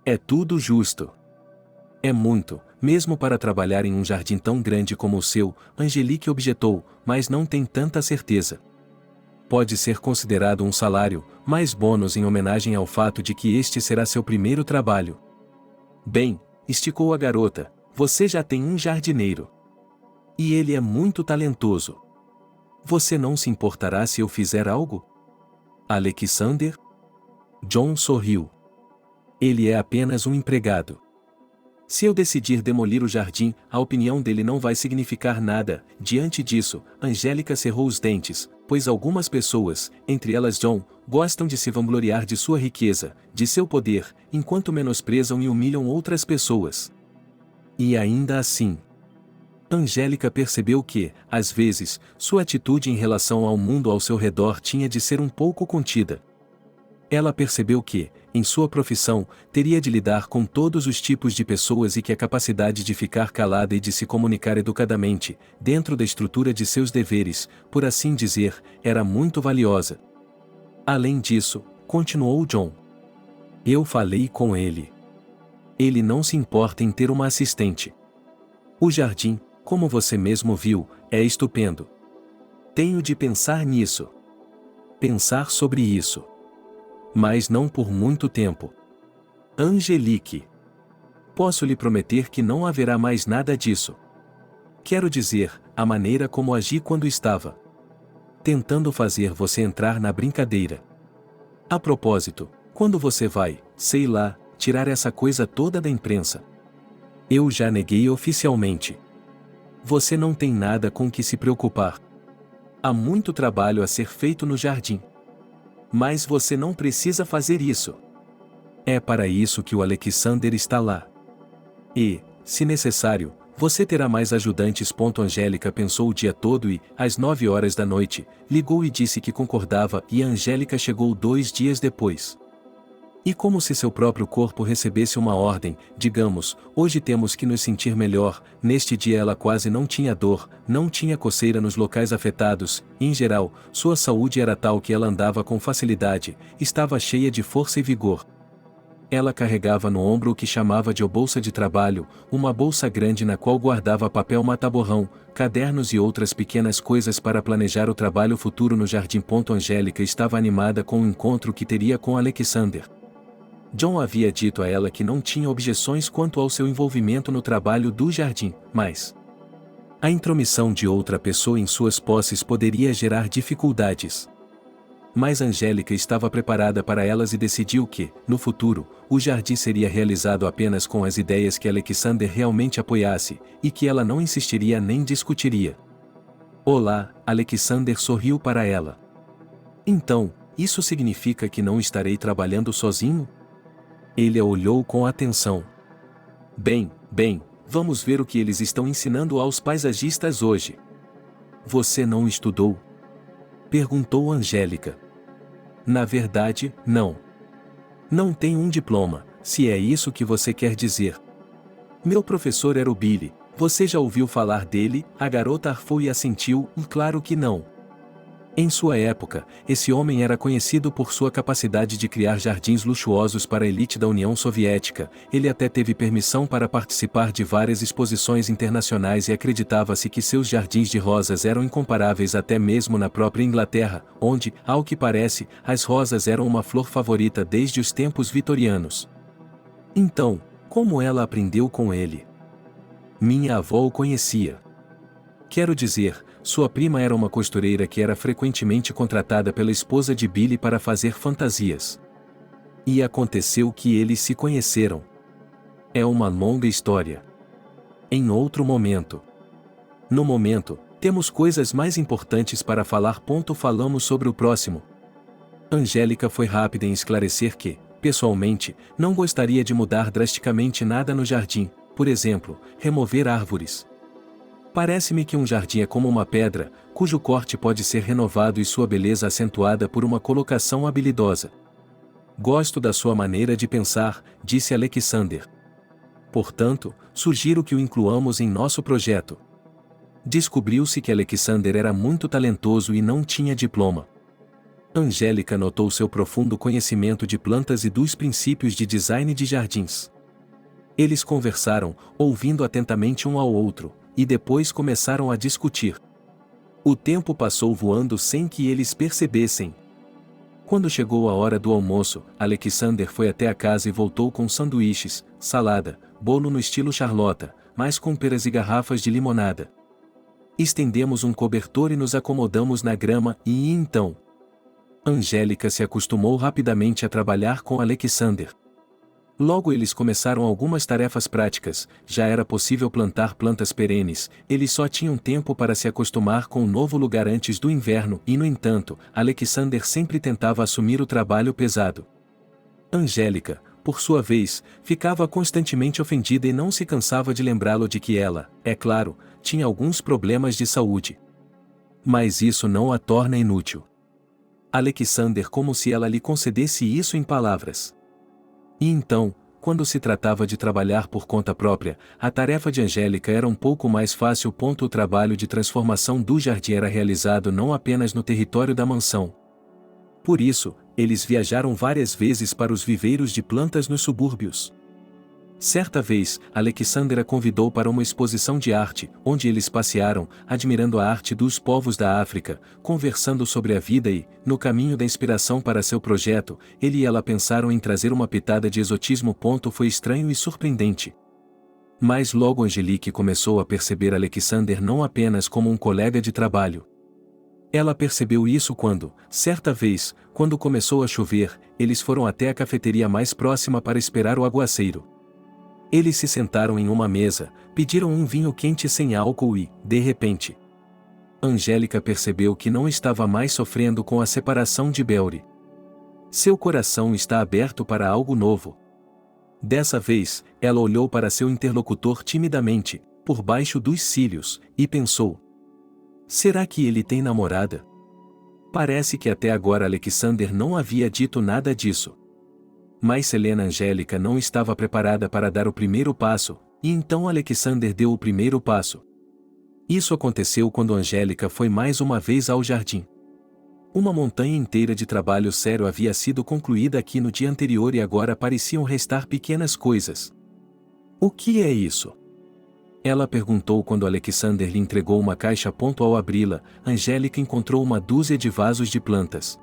É tudo justo. É muito, Mesmo para trabalhar em um jardim tão grande como o seu, Angelique objetou, mas não tem tanta certeza. Pode ser considerado um salário, mais bônus em homenagem ao fato de que este será seu primeiro trabalho. Bem, esticou a garota, você já tem um jardineiro. E ele é muito talentoso. Você não se importará se eu fizer algo? Alexander? John sorriu. Ele é apenas um empregado. Se eu decidir demolir o jardim, a opinião dele não vai significar nada. Diante disso, Angélica cerrou os dentes, pois algumas pessoas, entre elas John, gostam de se vangloriar de sua riqueza, de seu poder, enquanto menosprezam e humilham outras pessoas. E ainda assim, Angélica percebeu que, às vezes, sua atitude em relação ao mundo ao seu redor tinha de ser um pouco contida. Ela percebeu que, em sua profissão, teria de lidar com todos os tipos de pessoas e que a capacidade de ficar calada e de se comunicar educadamente, dentro da estrutura de seus deveres, por assim dizer, era muito valiosa. Além disso, continuou John. Eu falei com ele. Ele não se importa em ter uma assistente. O jardim, como você mesmo viu, é estupendo. Tenho de pensar nisso. Pensar sobre isso. Mas não por muito tempo. Angelique. Posso lhe prometer que não haverá mais nada disso. Quero dizer, a maneira como agi quando estava tentando fazer você entrar na brincadeira. A propósito, quando você vai, sei lá, tirar essa coisa toda da imprensa? Eu já neguei oficialmente. Você não tem nada com que se preocupar. Há muito trabalho a ser feito no jardim. Mas você não precisa fazer isso. É para isso que o Alexander está lá. E, se necessário, você terá mais ajudantes. Angélica pensou o dia todo e, às 9 horas da noite, ligou e disse que concordava e a Angélica chegou 2 dias depois. E como se seu próprio corpo recebesse uma ordem, digamos, hoje temos que nos sentir melhor, neste dia ela quase não tinha dor, não tinha coceira nos locais afetados, em geral, sua saúde era tal que ela andava com facilidade, estava cheia de força e vigor. Ela carregava no ombro o que chamava de bolsa de trabalho, uma bolsa grande na qual guardava papel mata-borrão, cadernos e outras pequenas coisas para planejar o trabalho futuro no jardim. Angélica estava animada com o encontro que teria com Alexander. John havia dito a ela que não tinha objeções quanto ao seu envolvimento no trabalho do jardim, mas a intromissão de outra pessoa em suas posses poderia gerar dificuldades. Mas Angélica estava preparada para elas e decidiu que, no futuro, o jardim seria realizado apenas com as ideias que Alexander realmente apoiasse, e que ela não insistiria nem discutiria. Olá, Alexander sorriu para ela. Então, isso significa que não estarei trabalhando sozinho? Ele a olhou com atenção. Bem, vamos ver o que eles estão ensinando aos paisagistas hoje. Você não estudou? Perguntou Angélica. Na verdade, não. Não tenho um diploma, se é isso que você quer dizer. Meu professor era o Billy, você já ouviu falar dele? A garota arfou e assentiu, claro que não. Em sua época, esse homem era conhecido por sua capacidade de criar jardins luxuosos para a elite da União Soviética. Ele até teve permissão para participar de várias exposições internacionais e acreditava-se que seus jardins de rosas eram incomparáveis até mesmo na própria Inglaterra, onde, ao que parece, as rosas eram uma flor favorita desde os tempos vitorianos. Então, como ela aprendeu com ele? Minha avó o conhecia. Quero dizer, sua prima era uma costureira que era frequentemente contratada pela esposa de Billy para fazer fantasias. E aconteceu que eles se conheceram. É uma longa história. Em outro momento. No momento, temos coisas mais importantes para falar. Falamos sobre o próximo. Angélica foi rápida em esclarecer que, pessoalmente, não gostaria de mudar drasticamente nada no jardim, por exemplo, remover árvores. Parece-me que um jardim é como uma pedra, cujo corte pode ser renovado e sua beleza acentuada por uma colocação habilidosa. Gosto da sua maneira de pensar, disse Alexander. Portanto, sugiro que o incluamos em nosso projeto. Descobriu-se que Alexander era muito talentoso e não tinha diploma. Angélica notou seu profundo conhecimento de plantas e dos princípios de design de jardins. Eles conversaram, ouvindo atentamente um ao outro, e depois começaram a discutir. O tempo passou voando sem que eles percebessem. Quando chegou a hora do almoço, Alexander foi até a casa e voltou com sanduíches, salada, bolo no estilo Charlotta, mas com peras e garrafas de limonada. Estendemos um cobertor e nos acomodamos na grama e então... Angélica se acostumou rapidamente a trabalhar com Alexander. Logo eles começaram algumas tarefas práticas, já era possível plantar plantas perenes, eles só tinham tempo para se acostumar com o novo lugar antes do inverno e no entanto, Alexander sempre tentava assumir o trabalho pesado. Angélica, por sua vez, ficava constantemente ofendida e não se cansava de lembrá-lo de que ela, é claro, tinha alguns problemas de saúde. Mas isso não a torna inútil. Alexander como se ela lhe concedesse isso em palavras. E então, quando se tratava de trabalhar por conta própria, a tarefa de Angélica era um pouco mais fácil. O trabalho de transformação do jardim era realizado não apenas no território da mansão. Por isso, eles viajaram várias vezes para os viveiros de plantas nos subúrbios. Certa vez, Alexander a convidou para uma exposição de arte, onde eles passearam, admirando a arte dos povos da África, conversando sobre a vida e, no caminho da inspiração para seu projeto, ele e ela pensaram em trazer uma pitada de exotismo. Foi estranho e surpreendente. Mas logo Angelique começou a perceber Alexander não apenas como um colega de trabalho. Ela percebeu isso quando, certa vez, quando começou a chover, eles foram até a cafeteria mais próxima para esperar o aguaceiro. Eles se sentaram em uma mesa, pediram um vinho quente sem álcool e, de repente, Angélica percebeu que não estava mais sofrendo com a separação de Belry. Seu coração está aberto para algo novo. Dessa vez, ela olhou para seu interlocutor timidamente, por baixo dos cílios, e pensou: será que ele tem namorada? Parece que até agora Alexander não havia dito nada disso. Mas Selena Angélica não estava preparada para dar o primeiro passo, e então Alexander deu o primeiro passo. Isso aconteceu quando Angélica foi mais uma vez ao jardim. Uma montanha inteira de trabalho sério havia sido concluída aqui no dia anterior e agora pareciam restar pequenas coisas. O que é isso? Ela perguntou quando Alexander lhe entregou uma caixa. Ao abri-la, Angélica encontrou uma dúzia de vasos de plantas.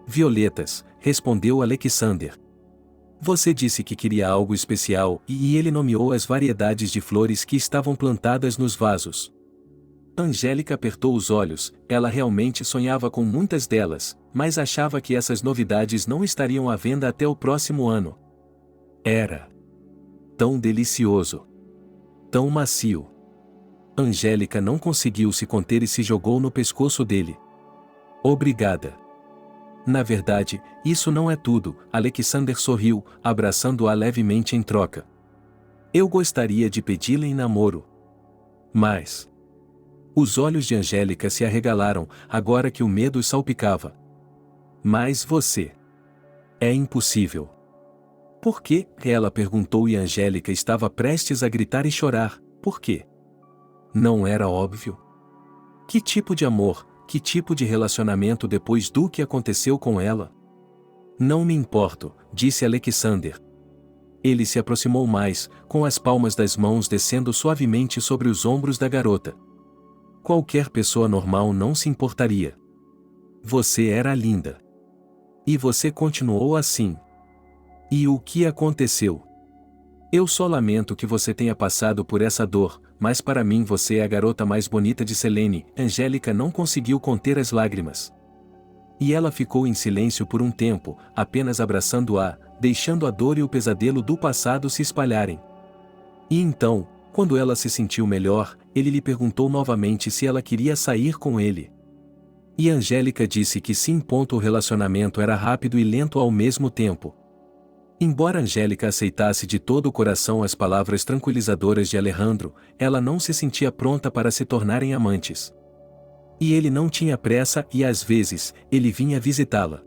Violetas, respondeu Alexander. Você disse que queria algo especial, e ele nomeou as variedades de flores que estavam plantadas nos vasos. Angélica apertou os olhos, ela realmente sonhava com muitas delas, mas achava que essas novidades não estariam à venda até o próximo ano. Era tão delicioso, tão macio. Angélica não conseguiu se conter e se jogou no pescoço dele. Obrigada. Na verdade, isso não é tudo, Alexander sorriu, abraçando-a levemente em troca. Eu gostaria de pedi-la em namoro. Mas... Os olhos de Angélica se arregalaram, agora que o medo os salpicava. Mas você... É impossível. Por quê? Ela perguntou e Angélica estava prestes a gritar e chorar. Por quê? Não era óbvio? Que tipo de amor? Que tipo de relacionamento depois do que aconteceu com ela? Não me importo, disse Alexander. Ele se aproximou mais, com as palmas das mãos descendo suavemente sobre os ombros da garota. Qualquer pessoa normal não se importaria. Você era linda. E você continuou assim. E o que aconteceu? Eu só lamento que você tenha passado por essa dor, mas para mim você é a garota mais bonita de Selene. Angélica não conseguiu conter as lágrimas. E ela ficou em silêncio por um tempo, apenas abraçando-a, deixando a dor e o pesadelo do passado se espalharem. E então, quando ela se sentiu melhor, ele lhe perguntou novamente se ela queria sair com ele. E Angélica disse que sim. O relacionamento era rápido e lento ao mesmo tempo. Embora Angélica aceitasse de todo o coração as palavras tranquilizadoras de Alejandro, ela não se sentia pronta para se tornarem amantes. E ele não tinha pressa e às vezes, ele vinha visitá-la.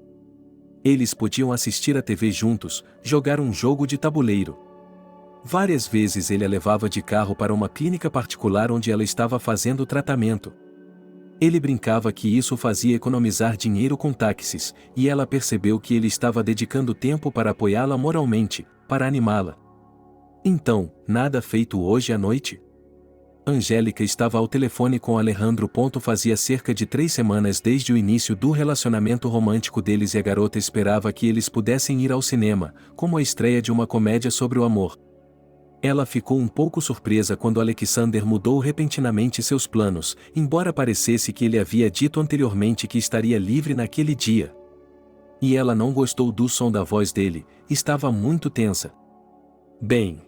Eles podiam assistir à TV juntos, jogar um jogo de tabuleiro. Várias vezes ele a levava de carro para uma clínica particular onde ela estava fazendo tratamento. Ele brincava que isso fazia economizar dinheiro com táxis, e ela percebeu que ele estava dedicando tempo para apoiá-la moralmente, para animá-la. Então, nada feito hoje à noite? Angélica estava ao telefone com Alejandro. Fazia cerca de 3 semanas desde o início do relacionamento romântico deles e a garota esperava que eles pudessem ir ao cinema, como a estreia de uma comédia sobre o amor. Ela ficou um pouco surpresa quando Alexander mudou repentinamente seus planos, embora parecesse que ele havia dito anteriormente que estaria livre naquele dia. E ela não gostou do som da voz dele, estava muito tensa. Bem.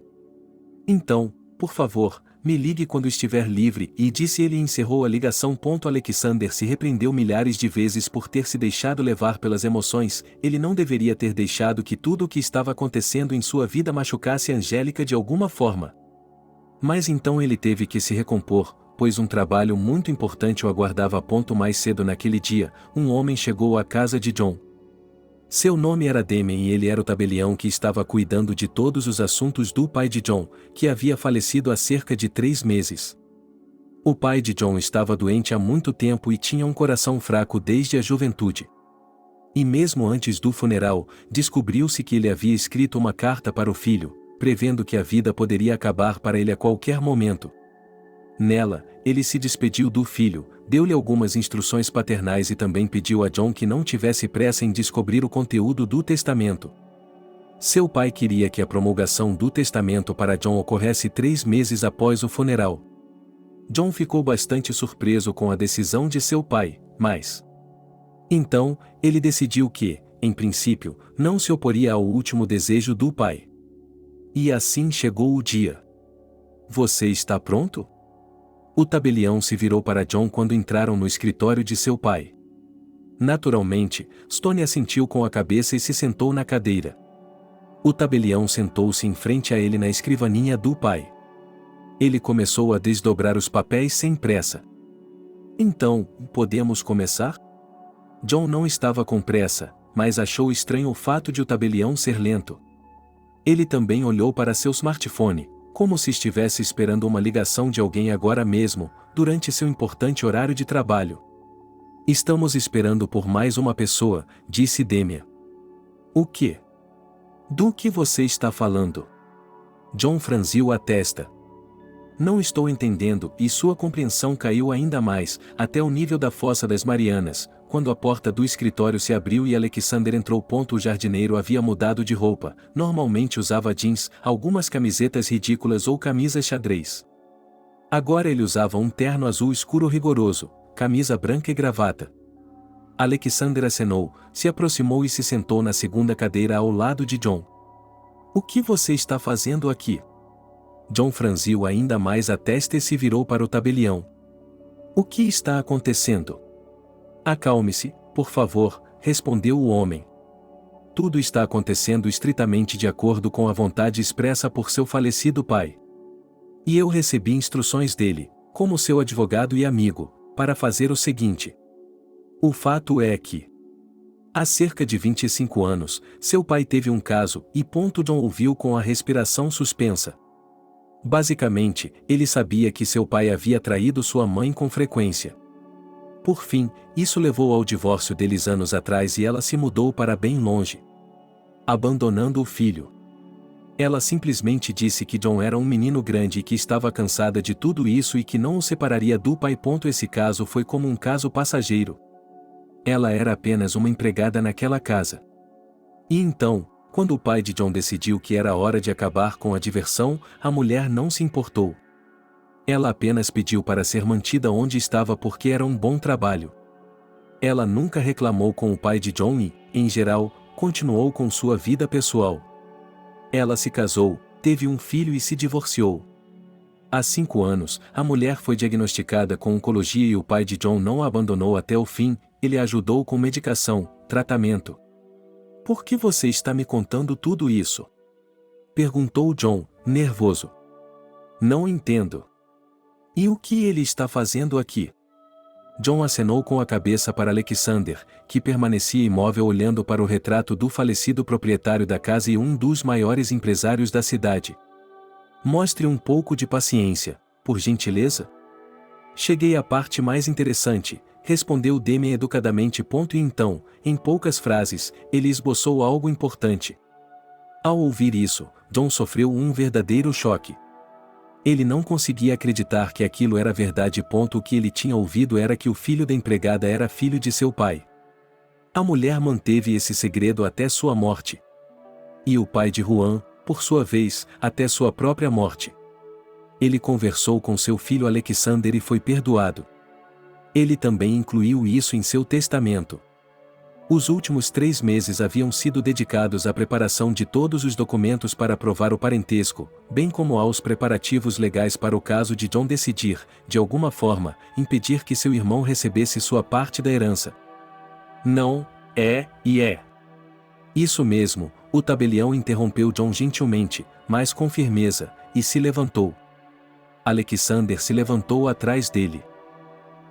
Então, por favor, me ligue quando estiver livre, e disse ele e encerrou a ligação. Alexander se repreendeu milhares de vezes por ter se deixado levar pelas emoções, ele não deveria ter deixado que tudo o que estava acontecendo em sua vida machucasse Angélica de alguma forma. Mas então ele teve que se recompor, pois um trabalho muito importante o aguardava. Mais cedo naquele dia, um homem chegou à casa de John. Seu nome era Damien e ele era o tabelião que estava cuidando de todos os assuntos do pai de John, que havia falecido há cerca de 3 meses. O pai de John estava doente há muito tempo e tinha um coração fraco desde a juventude. E mesmo antes do funeral, descobriu-se que ele havia escrito uma carta para o filho, prevendo que a vida poderia acabar para ele a qualquer momento. Nela, ele se despediu do filho, deu-lhe algumas instruções paternais e também pediu a John que não tivesse pressa em descobrir o conteúdo do testamento. Seu pai queria que a promulgação do testamento para John ocorresse 3 meses após o funeral. John ficou bastante surpreso com a decisão de seu pai, mas... Então, ele decidiu que, em princípio, não se oporia ao último desejo do pai. E assim chegou o dia. Você está pronto? O tabelião se virou para John quando entraram no escritório de seu pai. Naturalmente, Stone assentiu com a cabeça e se sentou na cadeira. O tabelião sentou-se em frente a ele na escrivaninha do pai. Ele começou a desdobrar os papéis sem pressa. Então, podemos começar? John não estava com pressa, mas achou estranho o fato de o tabelião ser lento. Ele também olhou para seu smartphone, como se estivesse esperando uma ligação de alguém agora mesmo, durante seu importante horário de trabalho. Estamos esperando por mais uma pessoa, disse Damien. O quê? Do que você está falando? John franziu a testa. Não estou entendendo, e sua compreensão caiu ainda mais, até o nível da Fossa das Marianas, quando a porta do escritório se abriu e Alexander entrou. O jardineiro havia mudado de roupa, normalmente usava jeans, algumas camisetas ridículas ou camisas xadrez. Agora ele usava um terno azul escuro rigoroso, camisa branca e gravata. Alexander acenou, se aproximou e se sentou na segunda cadeira ao lado de John. O que você está fazendo aqui? John franziu ainda mais a testa e se virou para o tabelião. O que está acontecendo? Acalme-se, por favor, respondeu o homem. Tudo está acontecendo estritamente de acordo com a vontade expressa por seu falecido pai. E eu recebi instruções dele, como seu advogado e amigo, para fazer o seguinte. O fato é que, há cerca de 25 anos, seu pai teve um caso, e John ouviu com a respiração suspensa. Basicamente, ele sabia que seu pai havia traído sua mãe com frequência. Por fim, isso levou ao divórcio deles anos atrás e ela se mudou para bem longe, abandonando o filho. Ela simplesmente disse que John era um menino grande e que estava cansada de tudo isso e que não o separaria do pai. Esse caso foi como um caso passageiro. Ela era apenas uma empregada naquela casa. E então, quando o pai de John decidiu que era hora de acabar com a diversão, a mulher não se importou. Ela apenas pediu para ser mantida onde estava porque era um bom trabalho. Ela nunca reclamou com o pai de John e, em geral, continuou com sua vida pessoal. Ela se casou, teve um filho e se divorciou. Há 5 anos, a mulher foi diagnosticada com oncologia e o pai de John não a abandonou até o fim, ele a ajudou com medicação, tratamento. Por que você está me contando tudo isso? Perguntou John, nervoso. Não entendo. E o que ele está fazendo aqui? John acenou com a cabeça para Alexander, que permanecia imóvel olhando para o retrato do falecido proprietário da casa e um dos maiores empresários da cidade. Mostre um pouco de paciência, por gentileza. Cheguei à parte mais interessante, respondeu Damien educadamente. E então, em poucas frases, ele esboçou algo importante. Ao ouvir isso, John sofreu um verdadeiro choque. Ele não conseguia acreditar que aquilo era verdade. O que ele tinha ouvido era que o filho da empregada era filho de seu pai. A mulher manteve esse segredo até sua morte. E o pai de Juan, por sua vez, até sua própria morte. Ele conversou com seu filho Alexander e foi perdoado. Ele também incluiu isso em seu testamento. Os últimos 3 meses haviam sido dedicados à preparação de todos os documentos para provar o parentesco, bem como aos preparativos legais para o caso de John decidir, de alguma forma, impedir que seu irmão recebesse sua parte da herança. Não, é. Isso mesmo, o tabelião interrompeu John gentilmente, mas com firmeza, e se levantou. Alexander se levantou atrás dele.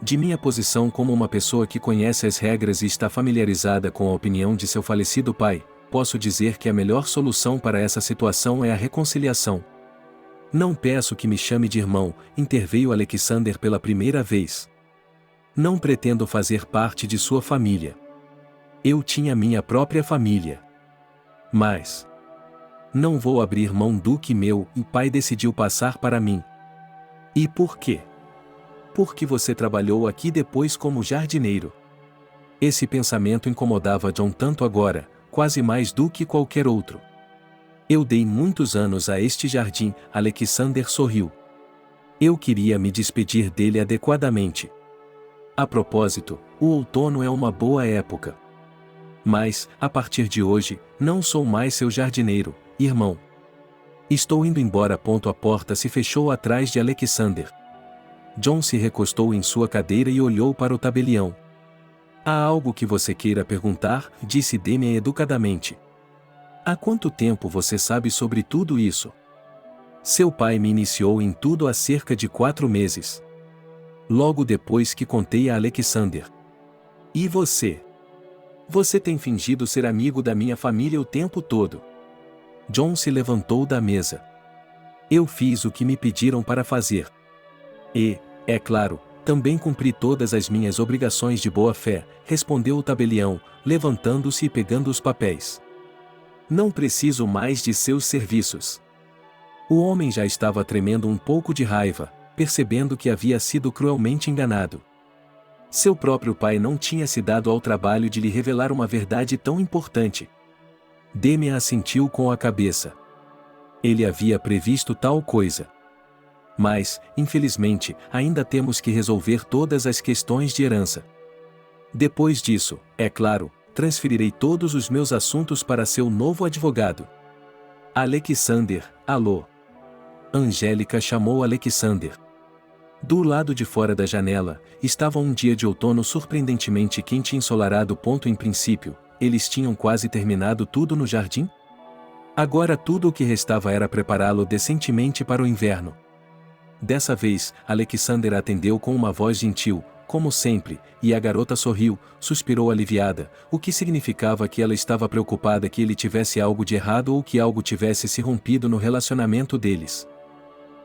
De minha posição como uma pessoa que conhece as regras e está familiarizada com a opinião de seu falecido pai, posso dizer que a melhor solução para essa situação é a reconciliação. Não peço que me chame de irmão, interveio Alexander pela primeira vez. Não pretendo fazer parte de sua família. Eu tinha minha própria família. Mas não vou abrir mão do que meu pai decidiu passar para mim. E por quê? Porque você trabalhou aqui depois como jardineiro. Esse pensamento incomodava John tanto agora, quase mais do que qualquer outro. Eu dei muitos anos a este jardim, Alexander sorriu. Eu queria me despedir dele adequadamente. A propósito, o outono é uma boa época. Mas, a partir de hoje, não sou mais seu jardineiro, irmão. Estou indo embora. A porta se fechou atrás de Alexander. John se recostou em sua cadeira e olhou para o tabelião. Há algo que você queira perguntar? Disse Damian educadamente. Há quanto tempo você sabe sobre tudo isso? Seu pai me iniciou em tudo há cerca de 4 meses. Logo depois que contei a Alexander. E você? Você tem fingido ser amigo da minha família o tempo todo. John se levantou da mesa. Eu fiz o que me pediram para fazer. E, é claro, também cumpri todas as minhas obrigações de boa-fé, respondeu o tabelião, levantando-se e pegando os papéis. Não preciso mais de seus serviços. O homem já estava tremendo um pouco de raiva, percebendo que havia sido cruelmente enganado. Seu próprio pai não tinha se dado ao trabalho de lhe revelar uma verdade tão importante. Damian assentiu com a cabeça. Ele havia previsto tal coisa. Mas, infelizmente, ainda temos que resolver todas as questões de herança. Depois disso, é claro, transferirei todos os meus assuntos para seu novo advogado. Alexander, alô. Angélica chamou Alexander. Do lado de fora da janela, estava um dia de outono surpreendentemente quente e ensolarado. Em princípio, eles tinham quase terminado tudo no jardim? Agora tudo o que restava era prepará-lo decentemente para o inverno. Dessa vez, Alexander atendeu com uma voz gentil, como sempre, e a garota sorriu, suspirou aliviada, o que significava que ela estava preocupada que ele tivesse algo de errado ou que algo tivesse se rompido no relacionamento deles.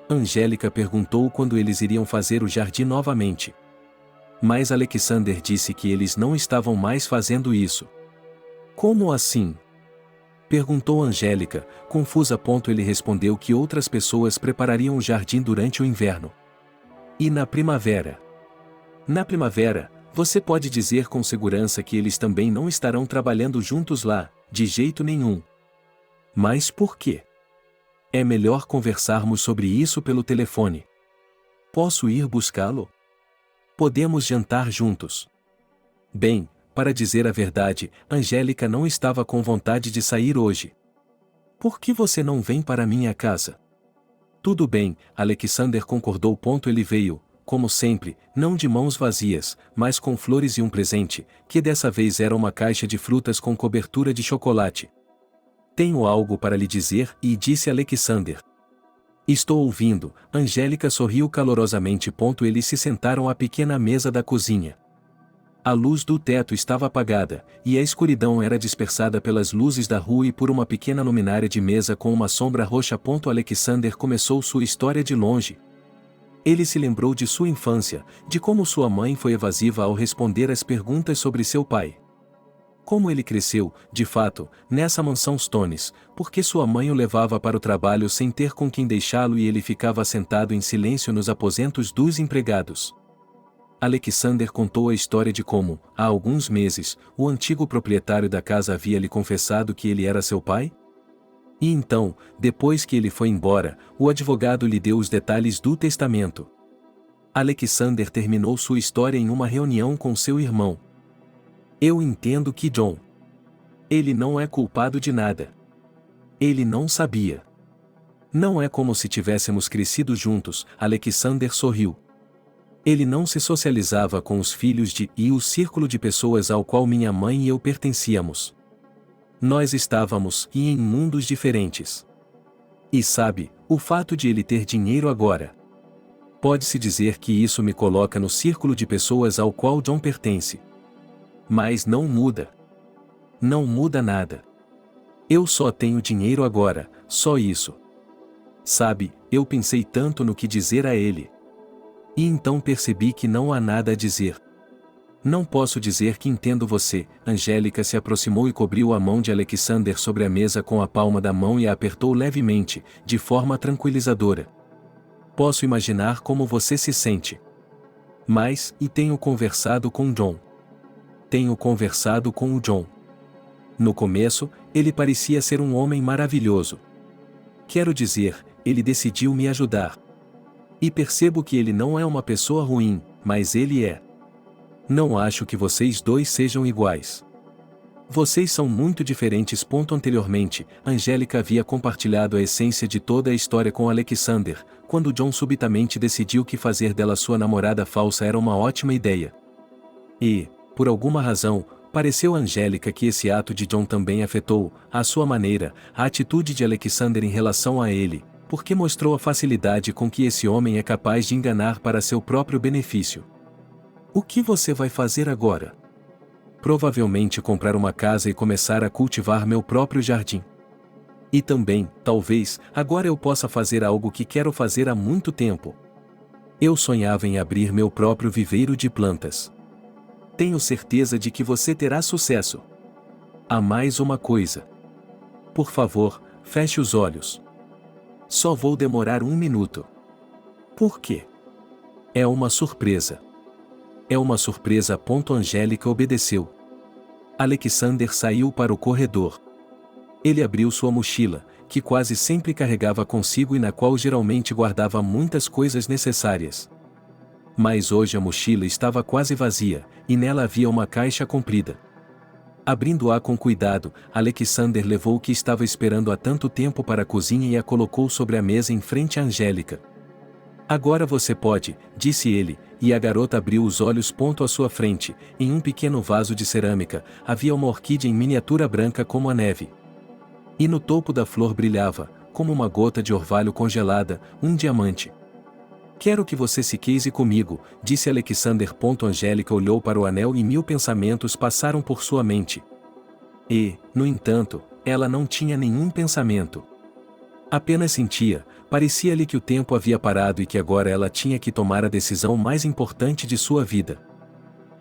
Angélica perguntou quando eles iriam fazer o jardim novamente. Mas Alexander disse que eles não estavam mais fazendo isso. Como assim? Perguntou Angélica, confusa. Ele respondeu que outras pessoas preparariam o jardim durante o inverno. E na primavera? Na primavera, você pode dizer com segurança que eles também não estarão trabalhando juntos lá, de jeito nenhum. Mas por quê? É melhor conversarmos sobre isso pelo telefone. Posso ir buscá-lo? Podemos jantar juntos. Bem, para dizer a verdade, Angélica não estava com vontade de sair hoje. Por que você não vem para minha casa? Tudo bem, Alexander concordou. Ele veio, como sempre, não de mãos vazias, mas com flores e um presente, que dessa vez era uma caixa de frutas com cobertura de chocolate. Tenho algo para lhe dizer, disse Alexander. Estou ouvindo, Angélica sorriu calorosamente. Eles se sentaram à pequena mesa da cozinha. A luz do teto estava apagada, e a escuridão era dispersada pelas luzes da rua e por uma pequena luminária de mesa com uma sombra roxa. Alexander começou sua história de longe. Ele se lembrou de sua infância, de como sua mãe foi evasiva ao responder às perguntas sobre seu pai. Como ele cresceu, de fato, nessa mansão Stones, porque sua mãe o levava para o trabalho sem ter com quem deixá-lo e ele ficava sentado em silêncio nos aposentos dos empregados. Alexander contou a história de como, há alguns meses, o antigo proprietário da casa havia lhe confessado que ele era seu pai? E então, depois que ele foi embora, o advogado lhe deu os detalhes do testamento. Alexander terminou sua história em uma reunião com seu irmão. Eu entendo que John. Ele não é culpado de nada. Ele não sabia. Não é como se tivéssemos crescido juntos, Alexander sorriu. Ele não se socializava com os filhos e o círculo de pessoas ao qual minha mãe e eu pertencíamos. Nós estávamos em mundos diferentes. E sabe, o fato de ele ter dinheiro agora. Pode-se dizer que isso me coloca no círculo de pessoas ao qual John pertence. Mas não muda. Não muda nada. Eu só tenho dinheiro agora, só isso. Sabe, eu pensei tanto no que dizer a ele. E então percebi que não há nada a dizer. Não posso dizer que entendo você. Angélica se aproximou e cobriu a mão de Alexander sobre a mesa com a palma da mão e a apertou levemente, de forma tranquilizadora. Posso imaginar como você se sente. Mas, e tenho conversado com John. Tenho conversado com o John. No começo, ele parecia ser um homem maravilhoso. Quero dizer, ele decidiu me ajudar. E percebo que ele não é uma pessoa ruim, mas ele é. Não acho que vocês dois sejam iguais. Vocês são muito diferentes. Anteriormente, Angélica havia compartilhado a essência de toda a história com Alexander, quando John subitamente decidiu que fazer dela sua namorada falsa era uma ótima ideia. E, por alguma razão, pareceu a Angélica que esse ato de John também afetou, à sua maneira, a atitude de Alexander em relação a ele, porque mostrou a facilidade com que esse homem é capaz de enganar para seu próprio benefício. O que você vai fazer agora? Provavelmente comprar uma casa e começar a cultivar meu próprio jardim. E também, talvez, agora eu possa fazer algo que quero fazer há muito tempo. Eu sonhava em abrir meu próprio viveiro de plantas. Tenho certeza de que você terá sucesso. Há mais uma coisa. Por favor, feche os olhos. Só vou demorar 1 minuto. Por quê? É uma surpresa. É uma surpresa. Angélica obedeceu. Alexander saiu para o corredor. Ele abriu sua mochila, que quase sempre carregava consigo e na qual geralmente guardava muitas coisas necessárias. Mas hoje a mochila estava quase vazia, e nela havia uma caixa comprida. Abrindo-a com cuidado, Alexander levou o que estava esperando há tanto tempo para a cozinha e a colocou sobre a mesa em frente a Angélica. Agora você pode, disse ele, e a garota abriu os olhos. À sua frente, em um pequeno vaso de cerâmica, havia uma orquídea em miniatura branca como a neve. E no topo da flor brilhava, como uma gota de orvalho congelada, um diamante. Quero que você se case comigo, disse Alexander. Angélica olhou para o anel e 1000 pensamentos passaram por sua mente. E, no entanto, ela não tinha nenhum pensamento. Apenas sentia, parecia-lhe que o tempo havia parado e que agora ela tinha que tomar a decisão mais importante de sua vida.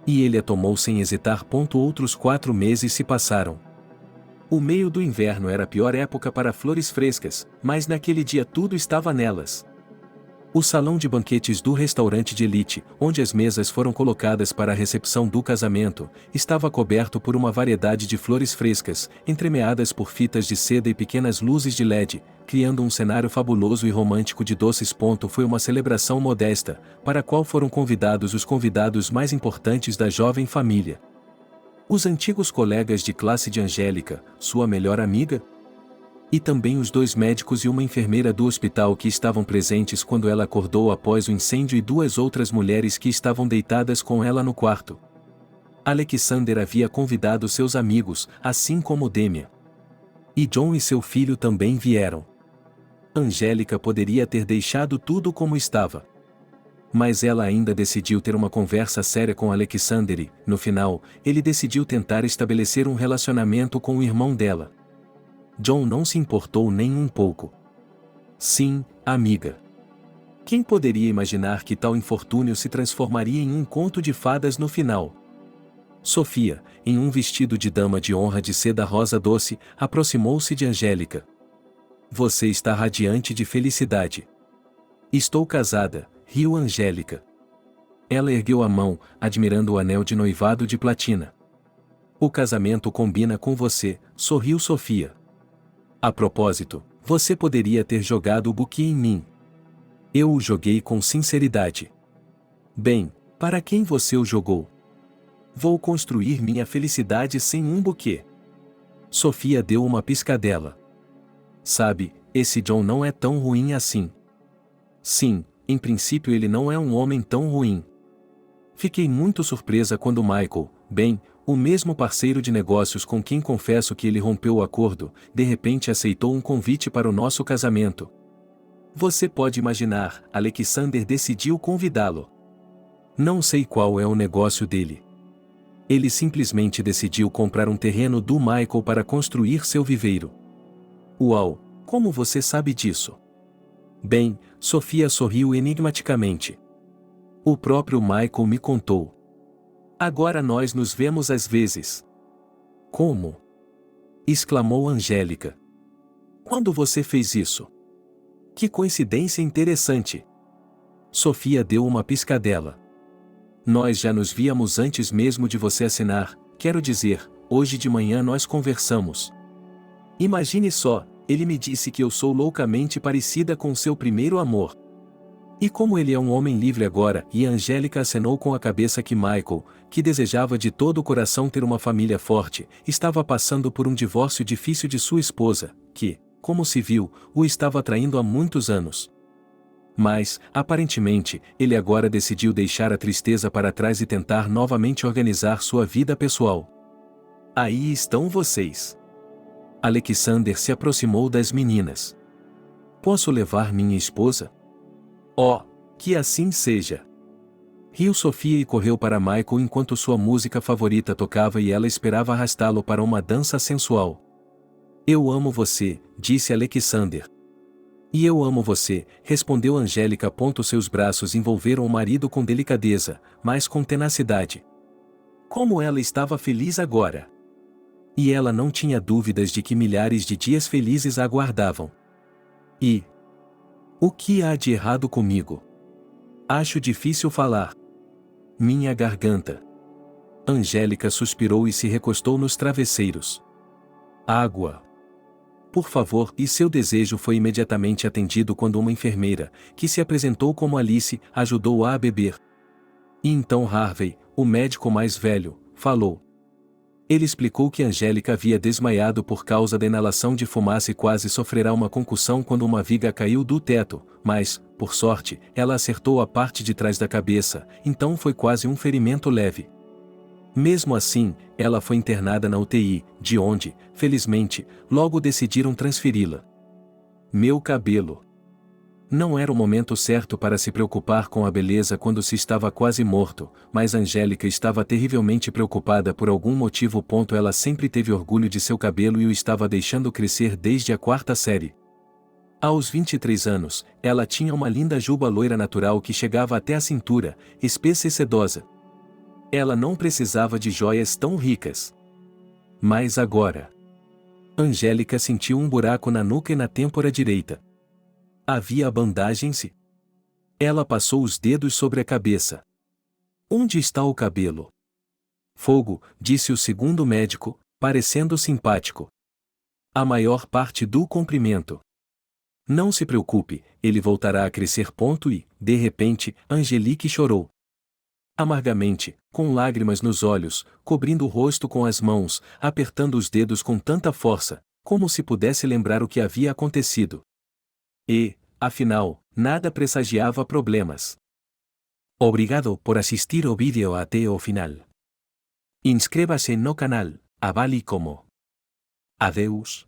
E ele a tomou sem hesitar. Outros 4 meses se passaram. O meio do inverno era a pior época para flores frescas, mas naquele dia tudo estava nelas. O salão de banquetes do restaurante de elite, onde as mesas foram colocadas para a recepção do casamento, estava coberto por uma variedade de flores frescas, entremeadas por fitas de seda e pequenas luzes de LED, criando um cenário fabuloso e romântico de doces. Foi uma celebração modesta, para a qual foram convidados os convidados mais importantes da jovem família. Os antigos colegas de classe de Angélica, sua melhor amiga, e também os 2 médicos e uma enfermeira do hospital que estavam presentes quando ela acordou após o incêndio e 2 outras mulheres que estavam deitadas com ela no quarto. Alexander havia convidado seus amigos, assim como Demian. E John e seu filho também vieram. Angélica poderia ter deixado tudo como estava. Mas ela ainda decidiu ter uma conversa séria com Alexander e, no final, ele decidiu tentar estabelecer um relacionamento com o irmão dela. John não se importou nem um pouco. Sim, amiga. Quem poderia imaginar que tal infortúnio se transformaria em um conto de fadas no final? Sofia, em um vestido de dama de honra de seda rosa doce, aproximou-se de Angélica. Você está radiante de felicidade. Estou casada, riu Angélica. Ela ergueu a mão, admirando o anel de noivado de platina. O casamento combina com você, sorriu Sofia. A propósito, você poderia ter jogado o buquê em mim. Eu o joguei com sinceridade. Bem, para quem você o jogou? Vou construir minha felicidade sem um buquê. Sofia deu uma piscadela. Sabe, esse John não é tão ruim assim. Sim, em princípio ele não é um homem tão ruim. Fiquei muito surpresa quando Michael, bem, o mesmo parceiro de negócios com quem confesso que ele rompeu o acordo, de repente aceitou um convite para o nosso casamento. Você pode imaginar, Alexander decidiu convidá-lo. Não sei qual é o negócio dele. Ele simplesmente decidiu comprar um terreno do Michael para construir seu viveiro. Uau, como você sabe disso? Bem, Sofia sorriu enigmaticamente. O próprio Michael me contou. Agora nós nos vemos às vezes. Como? Exclamou Angélica. Quando você fez isso? Que coincidência interessante. Sofia deu uma piscadela. Nós já nos víamos antes mesmo de você assinar, quero dizer, hoje de manhã nós conversamos. Imagine só, ele me disse que eu sou loucamente parecida com seu primeiro amor. E como ele é um homem livre agora, e Angélica acenou com a cabeça que Michael, que desejava de todo o coração ter uma família forte, estava passando por um divórcio difícil de sua esposa, que, como se viu, o estava traindo há muitos anos. Mas, aparentemente, ele agora decidiu deixar a tristeza para trás e tentar novamente organizar sua vida pessoal. Aí estão vocês. Alexander se aproximou das meninas. Posso levar minha esposa? Oh, que assim seja. Riu Sofia e correu para Michael enquanto sua música favorita tocava e ela esperava arrastá-lo para uma dança sensual. Eu amo você, disse Alexander. E eu amo você, respondeu Angélica. Seus braços envolveram o marido com delicadeza, mas com tenacidade. Como ela estava feliz agora! E ela não tinha dúvidas de que milhares de dias felizes a aguardavam. E o que há de errado comigo? Acho difícil falar. Minha garganta. Angélica suspirou e se recostou nos travesseiros. Água. Por favor, e seu desejo foi imediatamente atendido quando uma enfermeira, que se apresentou como Alice, ajudou-a a beber. E então Harvey, o médico mais velho, falou. Ele explicou que Angélica havia desmaiado por causa da inalação de fumaça e quase sofrerá uma concussão quando uma viga caiu do teto, mas, por sorte, ela acertou a parte de trás da cabeça, então foi quase um ferimento leve. Mesmo assim, ela foi internada na UTI, de onde, felizmente, logo decidiram transferi-la. Meu cabelo. Não era o momento certo para se preocupar com a beleza quando se estava quase morto, mas Angélica estava terrivelmente preocupada por algum motivo. Ela sempre teve orgulho de seu cabelo e o estava deixando crescer desde a 4ª série. Aos 23 anos, ela tinha uma linda juba loira natural que chegava até a cintura, espessa e sedosa. Ela não precisava de joias tão ricas. Mas agora... Angélica sentiu um buraco na nuca e na têmpora direita. Havia bandagem-se? Ela passou os dedos sobre a cabeça. Onde está o cabelo? Fogo, disse o segundo médico, parecendo simpático. A maior parte do comprimento. Não se preocupe, ele voltará a crescer. E, de repente, Angelique chorou. Amargamente, com lágrimas nos olhos, cobrindo o rosto com as mãos, apertando os dedos com tanta força, como se pudesse lembrar o que havia acontecido. E, afinal, nada pressagiava problemas. Obrigado por assistir o vídeo até o final. Inscreva-se no canal, avale como. Adeus.